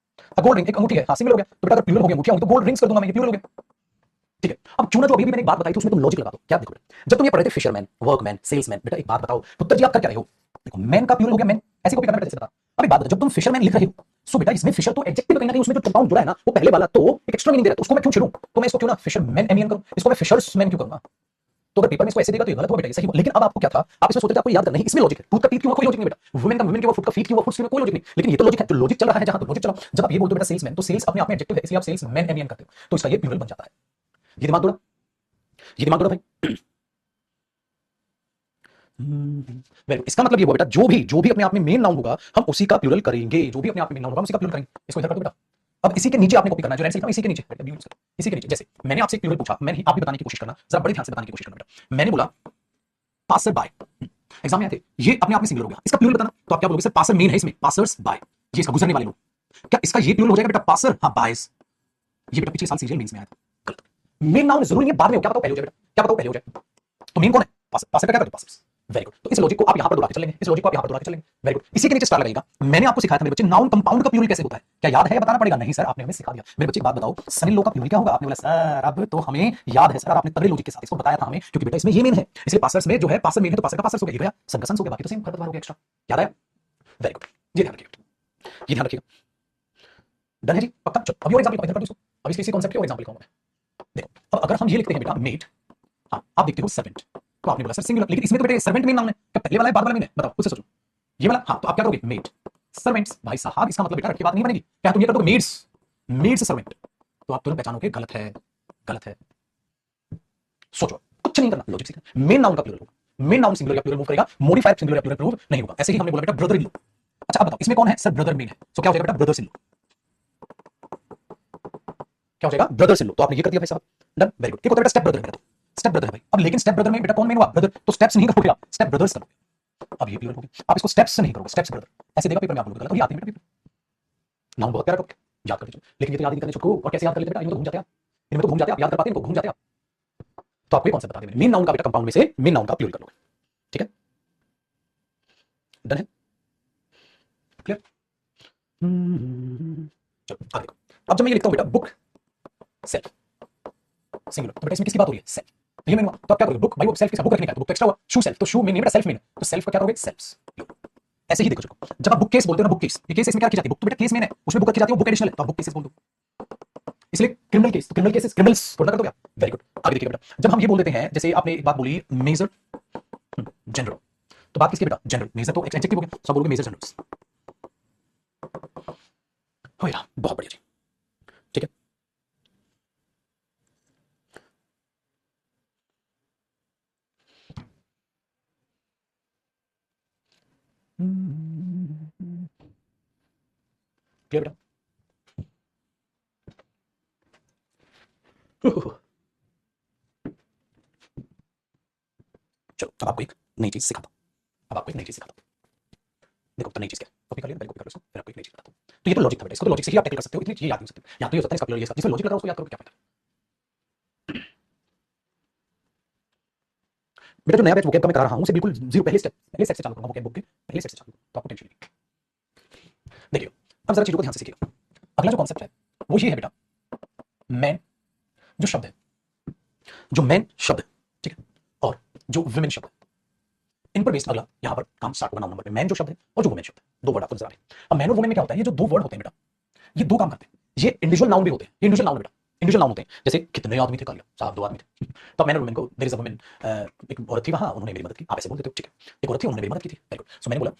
गोल्ड रिंग एक अंगूठी है, हाँ सिंगल हो गया, तो बेटा अगर प्लूरल हो गया अंगूठियां होंगी तो गोल्ड रिंग्स कर दूंगा मैं, ये प्लूरल हो गया, ठीक है। अब क्यों ना जो अभी भी मैंने एक बात बताई थी उसमें तुम लॉजिक लगा दो। क्या देखो बेटा, जब तुम ये पढ़ रहे थे फिशरमैन, वर्कमैन, सेल्समैन, बेटा एक बात बताओ पुत्र जी आप कर क्या रहे हो? देखो मैन का प्लूरल हो गया मैन, ऐसे कॉपी करना बेटा, जैसे बता। अब एक बात बता, जब तुम फिशरमैन लिख रहे हो सो बेटा इसमें फिशर तो एडजेक्टिव कहीं ना कहीं उसमें जो कंपाउंड जुड़ा है ना वो पहले वाला तो एक एक्स्ट्रा मीनिंग दे रहा है, तो उसको मैं क्यों छेड़ूं? तो मैं इसको क्यों ना फिशरमैन एमईएन करूं, इसको मैं फिशर्समैन क्यों करूंगा? तो अगर पेपर में इसको ऐसे देगा तो ये गलत होगा बेटा, ये सही हो। लेकिन अब आपको क्या था, आप इसमें सोचते थे आपको याद करना है, इसमें लॉजिक है। टूथ का टीथ क्यों, कोई लॉजिक नहीं बेटा। वुमेन का वुमेन के ऊपर, फुट का फीट क्यों, फुट्स क्यों, कोई लॉजिक नहीं। लेकिन ये तो लॉजिक है, तो लॉजिक चल रहा है जहां, तो लॉजिक चलाओ। जब आप ये बोलते हो बेटा सेल्समैन, तो सेल्स अपने आप में एडजेक्टिव है, इसलिए आप सेल्समैन एमईएन करते हो, तो इसका ये प्लूरल बन जाता है। ये दिमाग दौड़ा, ये दिमाग दौड़ा भाई। वेरी, इसका मतलब ये हुआ बेटा जो भी अपने आप में मेन नाउन होगा हम उसी का प्लूरल करेंगे, जो भी अपने आप में मेन नाउन होगा हम उसी का प्लूरल करेंगे। इसको इधर कर दो बेटा। अब इसी के नीचे आपने कॉपी करना है, जो लाइन से लिखा हूं इसी के नीचे बेटा, इसी के नीचे। जैसे मैंने आपसे एक प्लूरल पूछा, मैंने आप भी बताने की कोशिश करना, जरा बड़े ध्यान से बताने की कोशिश करना बेटा। मैंने बोला पासर बाय, एग्जाम में आए थे, ये अपने आप में सिंगुलर हो गया, इसका प्लूरल बताना। तो आप क्या बोलोगे सर? पासर मेन है इसमें, पासर्स बाय, ये इसका गुजरने वाले लोग। क्या इसका ये प्लूरल हो जाएगा बेटा पासर? हाँ बायस, ये बेटा पिछले साल सीरियल मेंस में आया था, गलत। मेन नाउन जरूरी नहीं है, बाद में हो, क्या बताओ पहले हो जाए बेटा, क्या बताओ पहले हो जाए? तो मेन कौन है? पासर, पासर का क्या करते हो? Passers, very good. तो इस लॉजिक को आप यहां पर दोहरा के चलेंगे, इस लॉजिक को आप यहां पर दोहरा के चलेंगे। Very good. इसी के नीचे स्टार लगाइएगा। मैंने आपको सिखाया था मेरे बच्चे नाउन कंपाउंड का प्लूरल कैसे होता है, क्या याद है? बताना पड़ेगा। नहीं सर आपने हमें सिखा दिया। मेरे बच्चे एक बात बताओ, सनी लो का प्लूरल क्या होगा? आपने बोला सर अब तो हमें याद है सर, आपने तगड़े लॉजिक के साथ इसको बताया था हमें, क्योंकि बेटा इसमें ये मेन है, इसलिए पासर्स में जो है पासर मेन है तो पासर का पासर्स हो गया, ये भैया सन का सन्स हो गया, बाकी तो सेम खरपतवार हो गया एक्स्ट्रा। याद आया? Very good. ये ध्यान रखिएगा, ये ध्यान रखिएगा। डन है जी, पक्का। चलो अभी और एग्जांपल इधर कर दो इसको। अब इसके इसी कांसेप्ट के और एग्जांपल लिखूंगा मैं। देखो अब अगर हम ये लिखते हैं बेटा मेड, हाँ आप देखते हो सर्वेंट, तो आपने बोला सर सिंगुलर, लेकिन इसमें तो बेटा सर्वेंट मेन नाउन है, क्या पहले वाला है बाद वाला मेन है? बताओ, उससे सोचो। ये वाला, हाँ तो आप क्या करोगे? Made servants. भाई साहब इसका मतलब बेटा रट की बात नहीं बनेगी, क्या तुम ये कर दोगे मेड्स, मेड्स सर्वेंट, तो आप तुरंत पहचानोगे गलत है, गलत है। सोचो, कुछ नहीं करना, लॉजिक सीखना। मेन नाउन का प्लूरल होगा, मेन नाउन सिंगुलर या प्लूरल मूव करेगा, मॉडिफायर सिंगुलर या प्लूरल प्रूव नहीं होगा। ऐसे ही हमने बोला बेटा ब्रदर इन लॉ। अच्छा अब बताओ इसमें कौन है? सर ब्रदर मेन है, तो क्या हो जाएगा बेटा? Brothers in law. क्या हो जाएगा? Brothers in law. तो आपने ये कर दिया भाई साहब, डन, वेरी गुड। एक होता है बेटा स्टेप ब्रदर, मेरा तो स्टेप ब्रदर है भाई। अब लेकिन स्टेप ब्रदर में बेटा कौन मेन हुआ? ब्रदर, तो स्टेप्स नहीं करोगे आप, स्टेप ब्रदर्स करोगे। अब ये प्लूरल हो गया, आप इसको स्टेप्स से नहीं करोगे, स्टेप्स ब्रदर ऐसे देगा पेपर में, आप लोगों को गलत। और याद नहीं बेटा, नाउन बहुत प्यारा करोगे, याद कर लीजिए। लेकिन ये तो याद नहीं करने छुटको, और कैसे याद कर लेते बेटा? इनमें तो घूम जाते हैं आप, इनमें तो घूम जाते हैं आप, याद कर पाते हैं इनको? घूम जाते हैं आप। तो आपको ये कॉन्सेप्ट बता दें, मेन नाउन का बेटा कंपाउंड में से मेन नाउन का प्लूरल कर लोगे, ठीक है? डन है, क्लियर? चलो आगे देखो। अब जब मैं ये लिखता हूं बेटा बुक सेल्फ सिंगुलर, तो बेटा इसमें किसकी बात हो रही है? सेल्फ। तो ये मेन हुआ, तो आप क्या करोगे? बुक भाई वो सेल्फ किसका? बुक रखने का, तो बुक तो एक्स्ट्रा हुआ। शू सेल्फ, तो शू मेन नहीं बेटा, सेल्फ मेन है, तो सेल्फ का क्या करोगे? सेल्फ्स। ऐसे ही देखो चलो, जब आप बुक केस बोलते हो ना, बुक केस, ये केस इसमें क्या की जाती है? बुक तो बेटा केस मेन है, उसमें बुक रखी जाती है, वो बुक एडिशनल है, तो आप बुक केसेस बोल दो। इसलिए क्रिमिनल केस, तो क्रिमिनल केसेस क्रिमिनल्स थोड़ा कर दो क्या? Very good. आगे देखिए बेटा, जब हम ये बोल देते हैं, जैसे आपने एक बात बोली मेजर जनरल, तो बात किसकी बेटा? जनरल। मेजर तो एडजेक्टिव हो गया, सब बोलोगे मेजर जनरल्स। हो गया, बहुत बढ़िया जी, ठीक है। क्लियर बेटा? चलो अब आपको एक नई चीज सिखाता हूं, अब आपको एक नई चीज सिखाता हूं। देखो तो नई चीज क्या है, कॉपी कर लिया, पहले कॉपी कर लो इसको, फिर आपको एक नई चीज बताता हूं। तो ये तो लॉजिक था बेटा, इसको तो लॉजिक से ही आप टैकल कर सकते हो, इतनी चीजें याद नहीं हो सकती, या तो ये हो सकता है इसका प्लूरल, ये जिसमें लॉजिक लगा उसको याद करो, क्या फायदा? बेटा जो नया बैच वोकैब का मैं करा रहा हूं, उसे बिल्कुल जीरो, पहले स्टेप, पहले सेट से चालू करूंगा, वोकैब बुक के पहले सेट से चालू, तो आपको टेंशन नहीं। देखिए अब जरा चीजों को ध्यान से सीखिएगा। अगला जो कॉन्सेप्ट है वो ये है बेटा, मैन जो शब्द है, जो मैन शब्द है, ठीक है, और जो वुमेन शब्द है, इन पर बेस्ड अगला यहां पर काम स्टार्ट होगा नाउन नंबर पे। मैन जो शब्द है और जो वुमेन शब्द है, दो वर्ड आपको नजर आ रहे हैं। अब मैन और वुमेन में क्या होता है? ये जो दो वर्ड होते हैं बेटा, ये दो काम करते हैं, ये इंडिविजुअल नाउन भी होते हैं, ये इंडिविजुअल नाउन है बेटा, इंडिविजुअल नाउन होते हैं। जैसे कितने आदमी थे कल, साहब दो आदमी थे। तो मैन और वुमेन को, देयर इज अ वुमेन, एक औरत थी वहां, उन्होंने मेरी मदद की, आप ऐसे बोल देते हो, ठीक है, एक औरत थी उन्होंने मेरी मदद की थी, वेरी गुड। सो मैंने बोला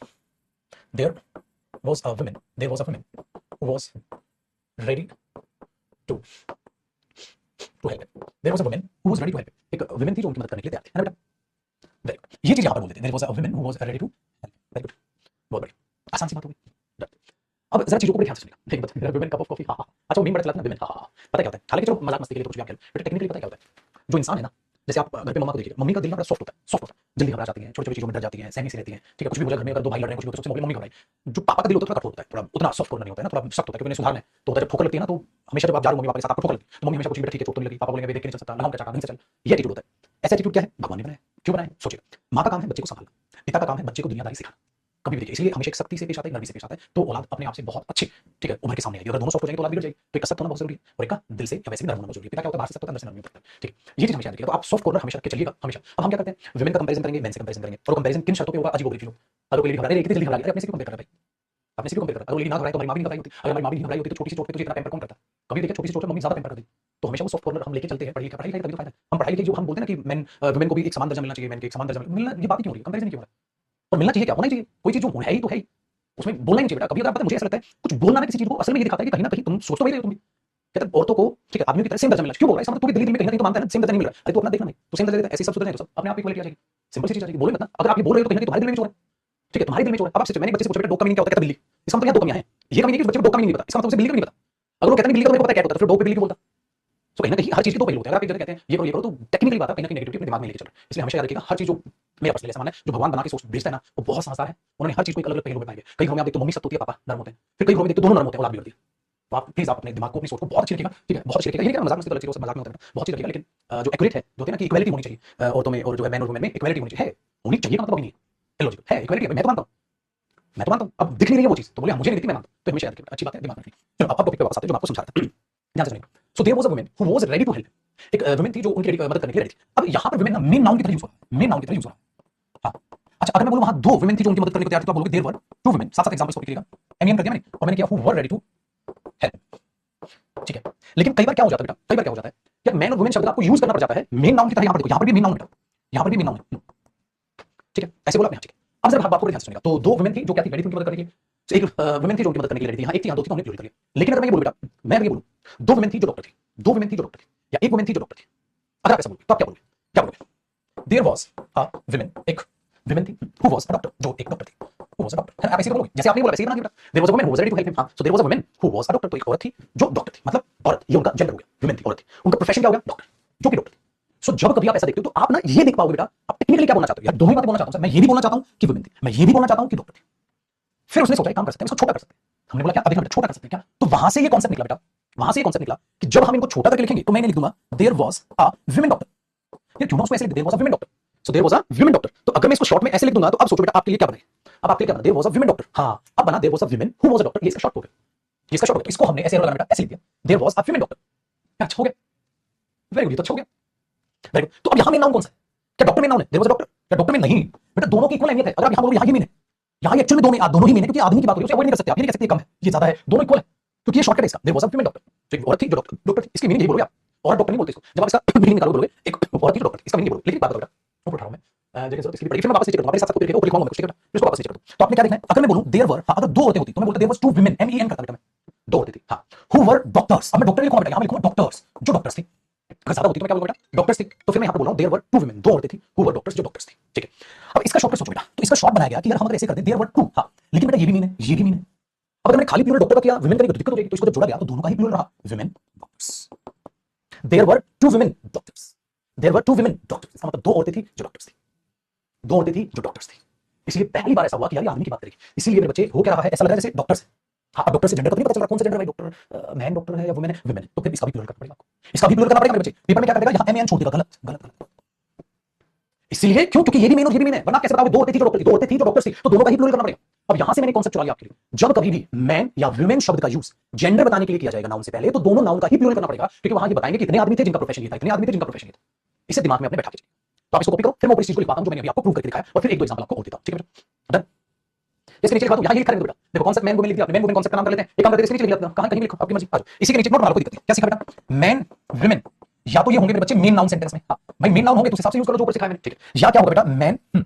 there was a women, there was a women who was ready to to help, there was a women who was ready to help. एक वुमेन थी जो उनकी मदद करने के लिए तैयार थी, है ना बेटा? Very good. ये चीज यहां पर बोल देते हैं, there was a women who was ready to help, very good, बहुत बढ़िया, आसान सी बात हो गई। अब जरा चीजों को बड़े ध्यान से सुनिएगा, ठीक है? मेरा वुमेन कप ऑफ कॉफी, हाँ हाँ, अच्छा वो मीम बड़ा चला था ना, वुमेन, हाँ हाँ, पता क्या होता है? हालांकि चलो मजाक मस्ती के लिए तो कुछ भी आप कह लो, बट टेक्निकली पता क्या होता है? जो इंसान है ना, जैसे आप घर पे मम्मा को देखिए, मम्मी का दिल ना बड़ा सॉफ्ट होता है, सॉफ्ट होता है, जल्दी घबरा जाती हैं, छोटी छोटी चीजों में डर जाती हैं, सहमी सी रहती हैं, ठीक है? कुछ भी हो जाए घर में, अगर दो भाई लड़ रहे हैं, कुछ भी होता है, सबसे पहले मम्मी घबराई। जो पापा का दिल होता है थोड़ा कठोर होता है, थोड़ा उतना सॉफ्ट कॉर्नर नहीं होता है ना, थोड़ा सख्त होता है, क्योंकि उन्हें सुधारना है, तो होता है जब ठोकर लगती है ना, तो हमेशा जब आप जा रहे हो मम्मी पापा के साथ, आपको ठोकर लगती है, तो मम्मी हमेशा कुछ भी, ठीक है चोट तो नहीं लगी, पापा बोलेंगे देख के नहीं चल सकता, लगाओ क्या चाका, नहीं से चल, ये एटीट्यूड होता है। ऐसा एटीट्यूड क्या है? भगवान ने बनाया, क्यों बनाया? सोचिए, माँ का काम है बच्चे को संभालना, पिता का काम है बच्चे को दुनियादारी सिखाना, कभी भी देखिए, इसलिए हमेशा एक सख्ती से पेश आता है, नरमी से पेश आता है, तो औलाद अपने आप से बहुत अच्छी, ठीक है, उभर के सामने आएगी। अगर दोनों सॉफ्ट हो जाएंगे तो औलाद बिगड़ जाएगी, तो एक सख्त होना बहुत जरूरी है, और एक का दिल से या वैसे भी नरम होना जरूरी है। पिता क्या होता है? बाहर से सख्त होता है, अंदर से नरमी होता है, ठीक है? ये चीज हमेशा याद रखिएगा। तो आप सॉफ्ट कॉर्नर हमेशा रख के चलिएगा, हमेशा। अब हम क्या करते हैं? वुमेन का कंपैरिजन करेंगे, मेन से कंपैरिजन करेंगे, और कंपैरिजन किन शर्तों पे होगा? अजीब होगी चीजों, अगर कोई लेडी घबरा रही है, कितनी जल्दी घबरा गई, अपने से क्यों कंपेयर कर रहा है भाई? अपने से क्यों कंपेयर कर रहा है? अगर लेडी ना घबराई तो हमारी माँ भी नहीं घबराई होती, अगर हमारी माँ भी नहीं घबराई होती तो छोटी सी चोट पे तुझे इतना पैम्पर कौन करता? कभी देखिए छोटी सी चोट पे मम्मी ज्यादा पैम्पर कर दी, तो हमेशा वो सॉफ्ट कॉर्नर हम लेके चलते हैं। पढ़ाई लिखाई तभी तो फायदा है। हम पढ़ाई लिखाई जो हम बोलते हैं ना कि मेन वुमेन को भी एक समान दर्जा मिलना चाहिए, मेन के एक समान दर्जा मिलना, ये बात क्यों हो रही है? कंपैरिजन क्यों हो रहा है? और मिलना चाहिए क्या? होना ही चाहिए, कोई चीज जो है ही तो है ही, उसमें बोलना ही नहीं चाहिए बेटा। कभी अगर पता है, मुझे ऐसा लगता है कुछ बोलना ना किसी चीज को असल में ये दिखाता है कि कहीं ना कहीं तुम सोच तो वही रहे हो तुम भी। कहते हैं औरतों को, ठीक है, आदमियों की तरह सेम दर्जा मिलना, क्यों बोल रहा है? इसका मतलब तू भी दिल में कहीं ना कहीं तो मानता है ना सेम दर्जा नहीं मिल रहा है, अरे तू अपना देखना भाई, तो सेम दर्जा देता है, ऐसे सब सुधर जाएंगे, तो सब अपने आप इक्वलिटी आ जाएगी, सिंपल सी चीज आ जाएगी। बोले मत ना, अगर आप ये बोल रहे हो तो कहीं ना कहीं तुम्हारे दिल में भी चोर है, ठीक है, तुम्हारे दिल में चोर है। अब आप मैंने बच्चे से पूछा बेटा डॉग का मीनिंग क्या होता है? कहता बिल्ली। इसका मतलब यहाँ दो कमियां हैं, ये कमी नहीं कि उस बच्चे को डॉग का मीनिंग नहीं पता, इसका मतलब उसे बिल्ली का नहीं पता। अगर वो कहता है बिल्ली का मेरे को पता है कैट होता है, फिर डॉग पे बिल्ली क्यों बोलता? तो कहीं ना कहीं हर चीज के दो पहलू होते हैं। अगर आप एक जगह कहते हैं ये करो तो टेक्निकली बात है, कहीं ना कहीं नेगेटिविटी अपने दिमाग में लेके चल रहा है। इसलिए हमेशा याद रखिएगा, हर चीज जो मेरा पर्सनल ऐसा मानना है, जो भगवान बना के सोच भेजता है ना, वो बहुत समझदार है। उन्होंने हर चीज को एक अलग अलग पहलू में पाएंगे। कई घरों में आप देखते हो मम्मी सख्त होती है, पापा नरम होते हैं, फिर कई घरों में देखते हो दोनों नरम होते हैं, औलाद बिगड़ती है। तो आप प्लीज आप अपने दिमाग को, अपनी सोच को बहुत अच्छी रखिएगा, ठीक है? बहुत अच्छी रखिएगा। ये क्या मजाक मस्ती वाली चीजों से मजाक में होता है, बहुत अच्छी रखिएगा, लेकिन जो एक्यूरेट है, जो होता है ना कि इक्वालिटी होनी चाहिए औरतों में, और जो है मैन और वुमेन में इक्वालिटी होनी चाहिए, है होनी चाहिए का मतलब अभी नहीं है, इलॉजिकल है, इक्वालिटी है, मैं तो मानता हूं, मैं तो मानता हूं। अब दिख नहीं रही है वो चीज तो बोले मुझे नहीं दिखती, मैं मानता हूं, तो हमेशा याद रखिए, अच्छी बात है, दिमाग में रखिए। चलो अब टॉपिक पे वापस आते हैं जो मैं आपको समझा रहा था। ध्यान से सुनिए। So there was a woman who was ready to help. एक वुमन थी जो उनकी मदद करने के लिए रेडी थी। अब यहां पर वुमेन ना मेन नाउन की तरह यूज हो रहा है, मेन नाउन की तरह यूज हो रहा है। हाँ, अच्छा अगर मैं बोलूं वहां दो वुमेन थी जो उनकी मदद करने को तैयार थी, तो आप बोलोगे देयर वर टू वुमेन। साथ साथ एग्जांपल्स कॉपी करिएगा, एमईएन कर दिया मैंने, और मैंने किया who were ready to help, ठीक है। लेकिन कई बार क्या हो जाता है बेटा, कई बार क्या हो जाता है कि मैन और वुमेन शब्द का आपको यूज करना पड़ जाता है मेन नाउन की तरह। यहां पर देखो, यहां पर भी मेन नाउन बेटा, यहां पर भी मेन नाउन है, ठीक है, ऐसे बोला आपने, ठीक है। अब जरा बात को ध्यान से सुनिएगा। तो दो वुमेन थी जो क्या थी, रेडी थी उनकी मदद करने के लिए। तो एक वुमेन थी जो उनकी मदद करने के लिए रेडी थी, हाँ एक थी, हाँ दो थी, तो हमने प्लूरल कर लिया। लेकिन अगर मैं ये बोलूं बेटा, मैं अगर ये बोलूं दो वुमेन थी जो डॉक्टर थी, दो वुमेन थी जो डॉक्टर थी, या एक वुमेन थी जो डॉक्टर थी, अगर आप ऐसा बोलोगे तो आप क्या बोलोगे, क्या बोलोगे? देयर वाज अ वुमेन, एक वुमेन थी हु वाज अ डॉक्टर, जो एक डॉक्टर थी, हु वाज अ डॉक्टर, है ना? आप ऐसे बोलोगे, जैसे आपने बोला वैसे ही बना दिया बेटा। There was a woman who was ready to help him, हाँ, so there was a woman who was a doctor, तो एक औरत थी जो डॉक्टर थी, मतलब औरत, ये उनका जेंडर हो गया, वुमेन थी, औरत थी, उनका प्रोफेशन क्या हो गया, डॉक्टर, जो कि डॉक्टर थी। सो जब कभी आप ऐसा देखते हो तो आप ना ये देख पाओगे बेटा, आप टेक्निकली क्या बोलना चाहते हो, यार दोनों ही बातें बोलना चाहता हूं, मैं ये भी बोलना चाहता हूं कि वुमेन थी, मैं ये भी बोलना चाहता हूं कि डॉक्टर थी। फिर उसने सोचा एक काम कर सकते हैं, इसको छोटा कर सकते हैं। हमने बोला क्या, अब देखना बेटा, छोटा कर सकते हैं क्या, तो वहां से ये कॉन्सेप्ट निकला बेटा, वहां से ये कॉन्सेप्ट निकला कि जब हम इनको छोटा करके लिखेंगे तो मैं इन्हें लिख दूंगा there was a women doctor. ये क्यों ना उसको ऐसे लिख, there was a women doctor, so there was a women doctor. तो अगर मैं इसको शॉर्ट में ऐसे लिख दूंगा तो अब सोचो बेटा आपके लिए क्या बनेगा, अब आपके लिए क्या बना, there was a women doctor, हां अब बना there was a women who was a doctor, ये इसका शॉर्ट हो गया, ये इसका शॉर्ट हो गया। इसको हमने ऐसे लगाना बेटा, ऐसे लिख दिया, there was a women doctor, अच्छा हो गया, वेरी गुड, ये तो अच्छा हो गया, वेरी गुड। तो अब यहां मेन नाउन कौन सा है, क्या डॉक्टर मेन नाउन है, देयर वाज अ डॉक्टर, क्या डॉक्टर में नहीं बेटा, दोनों की इक्वल अहमियत है। अगर आप यहां बोलोगे यहां ये मेन है, यहां ये एक्चुअली दोनों ही मेन है, क्योंकि आदमी की बात हो रही है, उसे अवॉइड नहीं कर सकते आप, ये नहीं कह सकते कम है, ये ज्यादा है, दोनों इक्वल है, क्योंकि ये शॉर्टकट है इसका, there was a women doctor, तो एक औरत थी जो डॉक्टर डॉक्टर थी, इसकी मीनिंग यही बोलोगे आप, और डॉक्टर नहीं बोलते इसको, जब आप इसका मीनिंग निकालोगे बोलोगे एक औरत थी जो डॉक्टर थी, इसका मीनिंग बोलोगे। लेकिन बात बताओ बेटा, ऊपर उठा रहा हूं मैं, देखिए जरूरत इसलिए पड़ी, फिर मैं वापस नीचे करता हूं, मेरे साथ साथ ऊपर लिखवाऊंगा मैं कुछ, ठीक है बेटा, इसको वापस नीचे करता हूं। तो आपने क्या देखना है, अगर मैं बोलूं देयर वर, अगर दो औरतें होती तो मैं बोलता देयर वाज टू वुमेन, एमईएन करता बेटा मैं, दो औरतें थी, हां, हु वर डॉक्टर्स। अब मैं डॉक्टर लिखूंगा बेटा, यहां मैं लिखूंगा डॉक्टर्स, जो डॉक्टर्स थी। अगर ज्यादा होती तो मैं क्या बोलूंगा बेटा, डॉक्टर्स थी, तो फिर मैं यहां पे बोल रहा हूं देयर वर टू वुमेन, दो औरतें थी, हु वर डॉक्टर्स, जो डॉक्टर्स थी, ठीक है। अब इसका शॉर्टकट सोचो बेटा, तो इसका शॉर्ट बनाया गया कि यार हम अगर ऐसे कर दें देयर वर टू, हां, लेकिन बेटा ये भी मीन है, ये भी मीन है। अब अगर मैंने खाली प्लूरल डॉक्टर का किया, वुमेन करेंगे तो दिक्कत हो जाएगी, तो इसको जब जोड़ा गया तो दोनों का ही प्लूरल रहा, women doctors. There were two women doctors, there were two women doctors, इसका मतलब दो औरतें थी जो डॉक्टर्स थी, दो औरतें थी जो डॉक्टर्स थी। इसलिए पहली बार ऐसा हुआ कि यार ये आदमी की बात करेगी, इसीलिए मेरे बच्चे हो क्या रहा है, ऐसा लग रहा है जैसे डॉक्टर्स है। हाँ, अब डॉक्टर से जेंडर का तो नहीं पता चल रहा कौन सा जेंडर है भाई, डॉक्टर मैन डॉक्टर है या वुमेन है, वुमेन है, तो फिर इसका भी प्लूरल करना पड़ेगा आपको, इसका भी प्लूरल करना पड़ेगा मेरे बच्चे। पेपर में क्या करेगा, यहाँ एम एन छोड़ देगा, गलत गलत गलत। इसलिए क्यों, क्योंकि ये भी मेन और ये भी मेन है, वरना कैसे बताओगे दो औरतें थी जो डॉक्टर थी, दो औरतें थी जो डॉक्टर थी, तो दोनों का ही प्लूरल करना पड़ेगा। अब यहां से मैंने कॉन्सेप्ट चुरा लिया आपके लिए, जब कभी भी मैन या वुमेन शब्द का यूज जेंडर बताने के लिए किया जाएगा नाउन से पहले, तो दोनों नाउन का ही प्लूरल करना पड़ेगा, क्योंकि वहां ये बताएंगे कितने आदमी थे जिनका प्रोफेशन ये था, इतने आदमी थे जिनका प्रोफेशन ये था। इसे दिमाग में अपने बैठा के चलिए। तो आप इसको कॉपी करो, फिर मैं ऊपर इस चीज को लिखवाता हूं जो मैंने अभी आपको प्रूव करके दिखाया, और फिर एक दो एग्जांपल आपको और देता हूं, ठीक है बेटा, डन। इसके नीचे लिखा दूं, यहां ये लिखा रहेगा बेटा, देखो कॉन्सेप्ट मैन वुमेन लिख दिया आपने, मैन वुमेन कॉन्सेप्ट का नाम कर लेते हैं, एक काम करते हैं इसके नीचे लिख देते हैं, कहां कहीं भी लिखो आपकी मर्जी, आ जाओ इसी के नीचे नोट बना लो, कोई दिक्कत नहीं। क्या सीखा बेटा, मैन वुमेन, या तो ये होंगे मेरे बच्चे मेन नाउन सेंटेंस में, हाँ भाई मेन नाउन होंगे तो उस हिसाब से यूज करो जो ऊपर सिखाया मैंने, ठीक है। या क्या होगा बेटा, मैन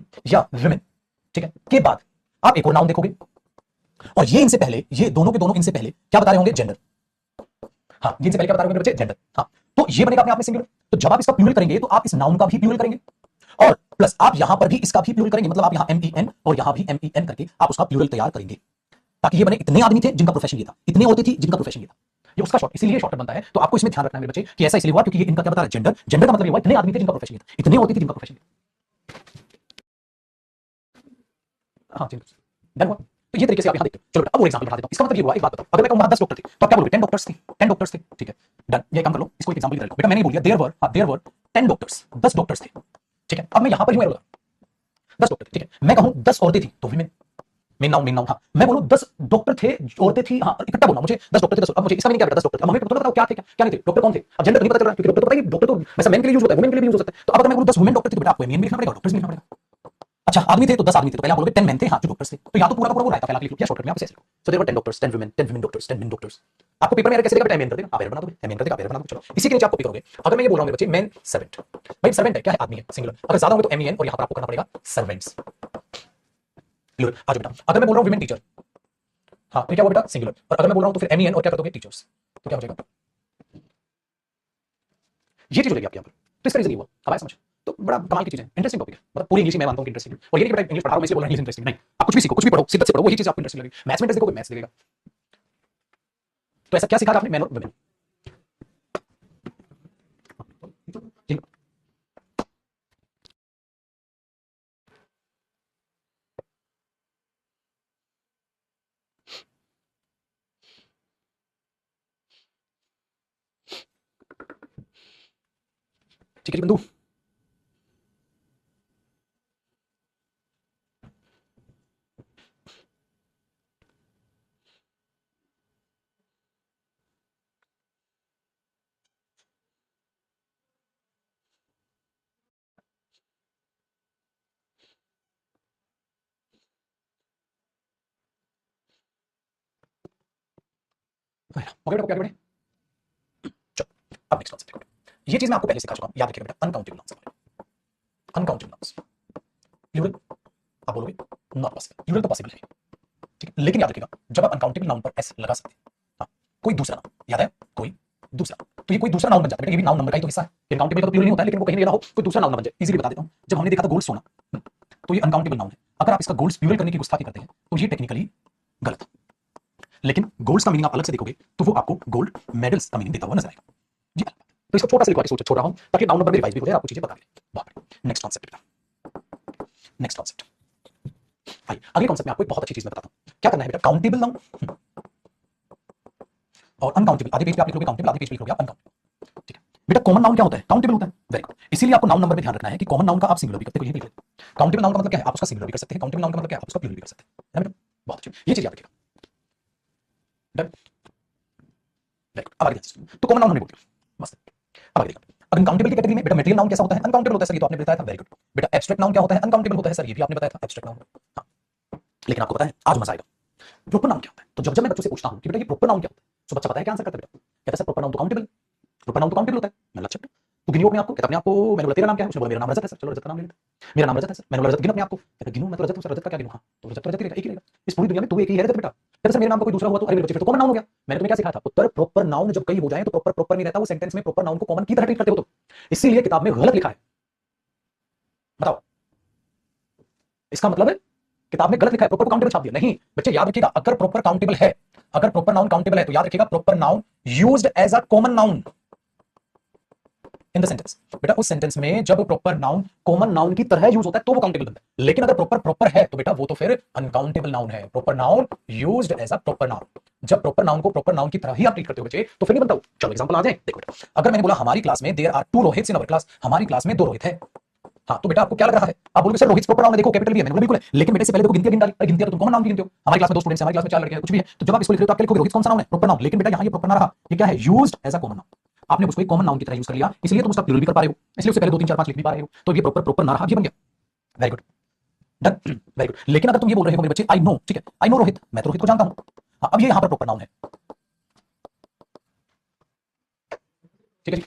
या वुमेन, ठीक है, के बाद आप एक और नाउन देखोगे, और ये इनसे पहले, ये दोनों के दोनों इनसे पहले क्या बता रहे होंगे, जेंडर, हाँ ये इनसे पहले क्या बता रहे होंगे मेरे बच्चे, जेंडर, हाँ, तो ये बनेगा अपने आप में सिंगुलर। तो जब आप इसका प्लूरल करेंगे तो आप इस नाउन का भी प्लूरल करेंगे, और प्लस आप यहां पर भी इसका भी प्लूरल करेंगे, मतलब आप यहां एमईएन और यहां भी एमईएन करके आप उसका प्लूरल तैयार करेंगे, ताकि ये बने इतने आदमी थे जिनका प्रोफेशन ये था, इतने औरतें थी जिनका प्रोफेशन ये था। ये उसका शॉर्ट, इसीलिए शॉर्ट बनता है। तो आपको इसमें ध्यान रखना है मेरे बच्चे कि ऐसा इसलिए हुआ क्योंकि ये इनका क्या बता रहा है, जेंडर, जेंडर का मतलब ये हुआ इतने आदमी थे जिनका प्रोफेशन ये था, इतने औरतें थी जिनका प्रोफेशन ये था। हाँ चलिए, डन हुआ। तो ये तरीके से आप यहां देखते हो। चलो बेटा अब और एग्जांपल बता देता हूं। इसका मतलब ये हुआ, एक बात बताओ, अगर मैं कहूं वहां 10 डॉक्टर थे तो आप क्या बोलोगे, 10 डॉक्टर्स थे, 10 डॉक्टर्स थे, ठीक है डन। ये काम कर लो, इसको एक एग्जांपल की तरह लो बेटा, मैंने बोल दिया देयर वर, हां देयर वर 10 डॉक्टर्स, 10 डॉक्टर्स थे, ठीक है। अब मैं यहां पर हूं, 10 डॉक्टर थे, ठीक है। मैं कहूं 10 औरतें थी तो वुमेन, मेन नाउन हाँ। मैं बोलूं 10 डॉक्टर थे, औरतें थी, हाँ इकट्ठा बोलना मुझे, 10 डॉक्टर थे, 10। अब मुझे इसका मीनिंग क्या बेटा, 10 डॉक्टर, अब हमें पता बताओ क्या थे, क्या नहीं थे, डॉक्टर कौन थे, अब जेंडर तो नहीं पता चल रहा, क्योंकि डॉक्टर तो पता ही, डॉक्टर तो वैसे मेन के लिए यूज होता है, वुमेन के लिए भी यूज होता है। तो अब अगर मैं बोलूं 10 वुमेन डॉक्टर थे तो बेटा आपको मेन भी लिखना पड़ेगा, डॉक्टर्स भी लिखना पड़ेगा। अच्छा आदमी थे तो 10 आदमी थे, तो पहले आप बोलोगे 10 मेन थे, हाँ जो डॉक्टर्स थे, तो या तो पूरा का पूरा वो रहता पहला लिख लो या शॉर्टकट में आप ऐसे लिखो। So there were 10 doctors, 10 women, 10 women doctors, 10 men doctors. आपको पेपर में कैसे देगा बेटा, एमएन कर देगा, आप एरर बना दोगे, एमएन कर देगा, आप एरर बना दोगे। चलो इसी के नीचे आप कॉपी करोगे। अगर मैं ये बोल रहा हूं मेरे बच्चे मैन सर्वेंट, भाई सर्वेंट है क्या है, आदमी है, सिंगुलर, अगर ज्यादा होंगे तो एमईएन, और यहां पर आपको करना पड़ेगा सर्वेंट्स, क्लियर। आज बेटा अगर मैं बोल रहा हूं वुमेन टीचर, हाँ तो क्या हुआ बेटा, सिंगुलर, और अगर मैं बोल रहा हूं तो फिर एमईएन और क्या कर दोगे, टीचर्स, तो क्या हो जाएगा, ये चीज हो जाएगी आपके यहाँ पर। तो इसका रीजन ये हुआ, हमारे समझ। तो बड़ा कमाल की चीज है, इंटरेस्टिंग टॉपिक है, मतलब पूरी इंग्लिश में मैं मानता हूं कि इंटरेस्टिंग है। और ये नहीं कि बेटा इंग्लिश पढ़ा रहा हूं मैं इसलिए बोल रहा हूं इंग्लिश इंटरेस्टिंग नहीं, आप कुछ भी सीखो, कुछ भी पढ़ो, शिद्दत से पढ़ो, वही चीज आपको इंटरेस्टिंग लगेगी। मैथ्स में इंटरेस्ट देखोगे, मैथ्स लगेगा। तो ऐसा क्या सीखा आपने, मैन और वुमेन, ठीक है जी बंधु। ओके बेटा, आगे बढ़े। चलो अब नेक्स्ट कॉन्सेप्ट देखो। ये चीज मैं आपको पहले सिखा चुका हूं, याद रखिएगा बेटा, uncountable nouns. Uncountable nouns plural आप बोलोगे नॉट पॉसिबल, प्लूरल तो पॉसिबल है, ठीक है, लेकिन याद रखिएगा जब आप अनकाउंटेबल नाउन पर एस लगा सकते हैं, हाँ, कोई दूसरा नाउन, याद है, कोई दूसरा, तो ये कोई दूसरा नाउन बन जाता है बेटा, ये भी नाउन नंबर का ही तो हिस्सा है, अनकाउंटेबल का तो प्लूरल नहीं होता है, लेकिन वो कहीं नहीं रहा हो, कोई दूसरा नाउन बन जाए। इजीली बता देता हूं, जब हमने देखा था गोल्ड सोना, तो ये अनकाउंटेबल नाउन है, अगर आप इसका गोल्ड प्लूरल करने की गुस्ताखी करते हैं तो ये टेक्निकली गलत है, लेकिन गोल्ड्स का मीनिंग आप अलग से देखोगे तो वो आपको गोल्ड मेडल्स का मीनिंग देता हुआ नजर आएगा जी। तो इसको छोटा सा लिखवा के सोच छोड़ रहा हूं ताकि नाउन नंबर में रिवाइज भी हो जाए, आपको चीजें बता दें। नेक्स्ट कॉन्सेप्ट बेटा, नेक्स्ट कॉन्सेप्ट, आइए अगले कॉन्सेप्ट में आपको एक बहुत अच्छी चीज मैं बताता हूं। क्या करना है बेटा, काउंटेबल नाउन और अनकाउंटेबल, आधे पेज पे आप लिख लोगे काउंटेबल, आधे पेज पे लिख लोगे आप अनकाउंटेबल, ठीक है बेटा। कॉमन नाउन क्या होता है, काउंटेबल होता है, वेरी गुड। इसीलिए आपको नाउन नंबर में ध्यान रखना है कि कॉमन नाउन का आप सिंगुलर भी करते हो, ये भी लिख लेते। काउंटेबल नाउन का मतलब क्या है, आप उसका सिंगुलर भी कर सकते हैं, काउंटेबल नाउन का मतलब क्या है, आप उसका प्लूरल भी कर सकते हैं, है बेटा, बहुत अच्छी, ये चीज याद रखिएगा। Done, very good. अब आगे ध्यान से, तो कॉमन नाउन हमने बोल दिया, बस। अब आगे देखो, अनकाउंटेबल की कैटेगरी में बेटा मटेरियल नाउन कैसा होता है, अनकाउंटेबल होता है सर, ये तो आपने बताया था, वेरी गुड बेटा। एब्स्ट्रैक्ट नाउन क्या होता है, अनकाउंटेबल होता है सर, ये भी आपने बताया था, एब्स्ट्रैक्ट नाउन, हाँ, लेकिन आपको पता है आज मजा आएगा, प्रोपर नाउन क्या होता है। तो जब जब मैं बच्चों से पूछता हूं कि बेटा ये प्रोपर नाउन क्या होता है, तो बच्चा पता है क्या आंसर करता है बेटा, कहता है सर प्रोपर नाउन तो काउंटेबल, प्रोपर नाउन तो काउंटेबल होता है। मैं अच्छा तो गिनो अपने आपको, कहता अपने आपको, मैंने बोला तेरा नाम क्या है, उसने बोला मेरा नाम रजत है सर, चलो रजत का नाम ले लेते, मेरा नाम रजत है सर, मैंने बोला रजत, गिनो अपने आपको, कहता गिनो, मैं तो रजत हूं सर, रजत का क्या गिनो, हाँ तो रजत तो रजत ही रहेगा, एक ही रहेगा, इस पूरी दुनिया में तू एक ही है रजत बेटा। कहता सर मेरे नाम का कोई दूसरा हुआ तो अरे मेरे बच्चे फिर तो कॉमन नाउन हो गया। मैंने तुम्हें क्या सिखाया था, उत्तर प्रॉपर नाउन जब कई हो जाए तो प्रॉपर प्रॉपर नहीं रहता, वो सेंटेंस में प्रॉपर नाउन को कॉमन की तरह ट्रीट करते हो, तो इसीलिए किताब में गलत लिखा है, बताओ इसका मतलब है किताब में गलत लिखा है, प्रॉपर काउंटेबल छाप दिया, नहीं बच्चे याद रखिएगा, अगर प्रॉपर काउंटेबल है, अगर प्रॉपर नाउन काउंटेबल है तो याद रखिएगा proper noun used as a common noun in the sentence, बेटा उस सेंटेंस में जब प्रॉपर नाउन कॉमन नाउन की तरह यूज होता है तो वो काउंटेबल बनता है, लेकिन अगर प्रॉपर प्रॉपर है तो बेटा वो तो फिर अनकाउंटेबल नाउन है। Proper noun used as a proper noun, जब प्रॉपर नाउन को प्रॉपर नाउन की तरह ही आप ट्रीट करते हो बच्चे तो फिर नहीं बनता। चलो एग्जांपल आ जाए, देखो बेटा अगर मैंने बोला हमारी क्लास में there are two Rohit in our class, हमारी क्लास में दो रोहित है, हाँ तो बेटा आपको क्या लग रहा है, आप बोलोगे सर रोहित प्रॉपर नाउन है, देखो कैपिटल भी है, मैंने बोला बिल्कुल है, लेकिन बेटे से पहले देखो गिनती गिन डाली, अरे गिनती तो तुम कॉमन नाउन की गिनते हो, हमारी क्लास में दो स्टूडेंट्स हैं, हमारी क्लास में चार लड़के हैं, कुछ भी है, तो जब आप इसको लिख रहे हो तो आप लिखोगे रोहित कौन सा नाउन है, प्रॉपर नाउन, लेकिन बेटा यहाँ ये प्रॉपर ना रहा, ये क्या है, used as a common noun, आपने उसको एक कॉमन नाउन की तरह यूज कर लिया, इसलिए तुम उसका प्लूरल भी कर पा रहे हो, इसलिए उससे पहले दो तीन चार पांच लिख भी पा रहे हो, तो ये प्रॉपर प्रॉपर ना रहा, ये बन गया, very good, done, very good. लेकिन अगर तुम ये बोल रहे हो मेरे बच्चे आई नो, ठीक है आई नो रोहित, मैं तो रोहित को जानता हूं, हाँ अब ये यहाँ पर प्रॉपर नाउन है, ठीक है जी,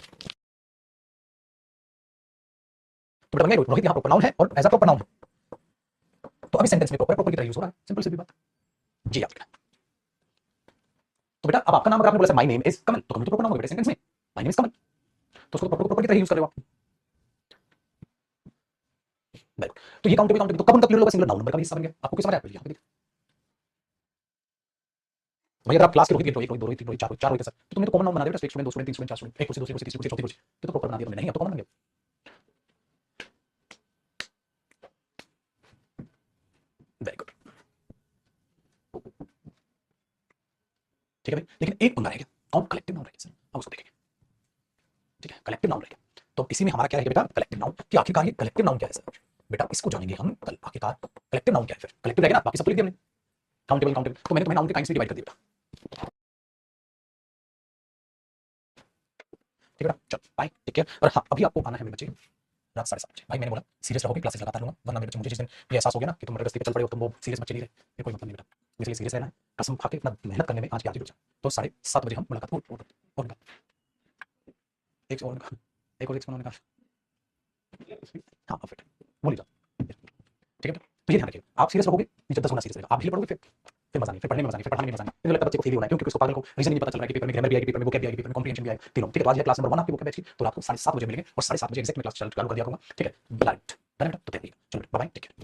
तो बेटा रोहित यहाँ प्रॉपर नाउन है और एज अ प्रॉपर नाउन है, तो अभी सेंटेंस में प्रॉपर प्रॉपर की तरह यूज हो रहा है, सिंपल सी बात जी, याद रखना। तो बेटा अब आपका नाम अगर आपने बोला माय नेम इज कमल, तो कमल तो प्रॉपर नाउन हो बेटा सेंटेंस में, माय नेम इज कमल, तो उसको प्रॉपर प्रॉपर की तरह यूज कर रहे हो आप, तो ये काउंटेबल काउंटेबल, तो कब उनका प्लूरल होगा, सिंगुलर नाउन नंबर का भी हिस्सा बन गया, आपको क्या समझ आया, यहाँ पे वही अगर आप क्लास के रोहित रोहित दो रोहित तीन रोहित चार रोहित सर, तो तुमने तो कॉमन नाउन बना दिया बेटा, एक स्टूडेंट दो स्टूडेंट तीन स्टूडेंट चार स्टूडेंट, एक कुर्सी दो कुर्सी तीसरी कुर्सी चौथी कुर्सी, तो प्रॉपर बना दिया तुमने, नहीं अब तो कॉमन बन गया, वेरी गुड, ठीक है भाई। लेकिन एक पंगा रह गया, और कलेक्टिव नाउन रह गया सर, अब उसको देखेंगे, ठीक है कलेक्टिव नाउन रह गया, तो इसी में हमारा क्या रहेगा बेटा, कलेक्टिव नाउन कि आखिरकार ये कलेक्टिव नाउन क्या है सर, बेटा इसको जानेंगे हम कल, आखिरकार कलेक्टिव नाउन क्या है, फिर कलेक्टिव रहेगा ना, बाकी सब तो लिख दिया हमने, काउंटेबल काउंटेबल, तो मैंने तुम्हें नाउन के काइंड्स में डिवाइड कर दिया बेटा, ठीक है बेटा, चलो बाय टेक केयर। और हाँ अभी आपको आना है मेरे बच्चे रात 7:30 भाई, मैंने बोला सीरियस रहोगे क्लासेस लगातार लूंगा, वरना मेरे बच्चे मुझे जिस दिन ये एहसास हो गया ना कि तुम मरगस्ती पे चल पड़े हो, तुम वो सीरियस बच्चे नहीं रहे, ये कोई मतलब नहीं बेटा, इसलिए सीरियस रहना है, कसम खा के इतना मेहनत करने में आज की आज ही रुक जा, तो 7:30 बजे हम मुलाकात और एक और एक और एक हाँ परफेक्ट वो ले जाओ, ठीक है बेटा, तो ये ध्यान रखिए आप सीरियस रहोगे, नीचे 10 गुना सीरियस रहेगा, आप भी पढ़ोगे फिर मजा नहीं, फिर पढ़ने में मजा नहीं, फिर पढ़ाने में मजा नहीं, मुझे लगता है बच्चे को फेल होना है, क्योंकि उसको पागल को रीजन नहीं पता चल रहा है कि पेपर में ग्रामर भी आएगी, पेपर में वोकैब भी आएगी, पेपर में कॉम्प्रिहेंशन भी आएगी, तीनों, ठीक है। तो आज ये क्लास नंबर 1 आपकी वोकैब बैच की, तो रात को 7:30 बजे मिलेंगे और 7:30 बजे एग्जैक्ट में क्लास चालू कर दिया होगा, ठीक है, ब्लाइट, तो तैयारी, चलो बाय बाय, टेक केयर।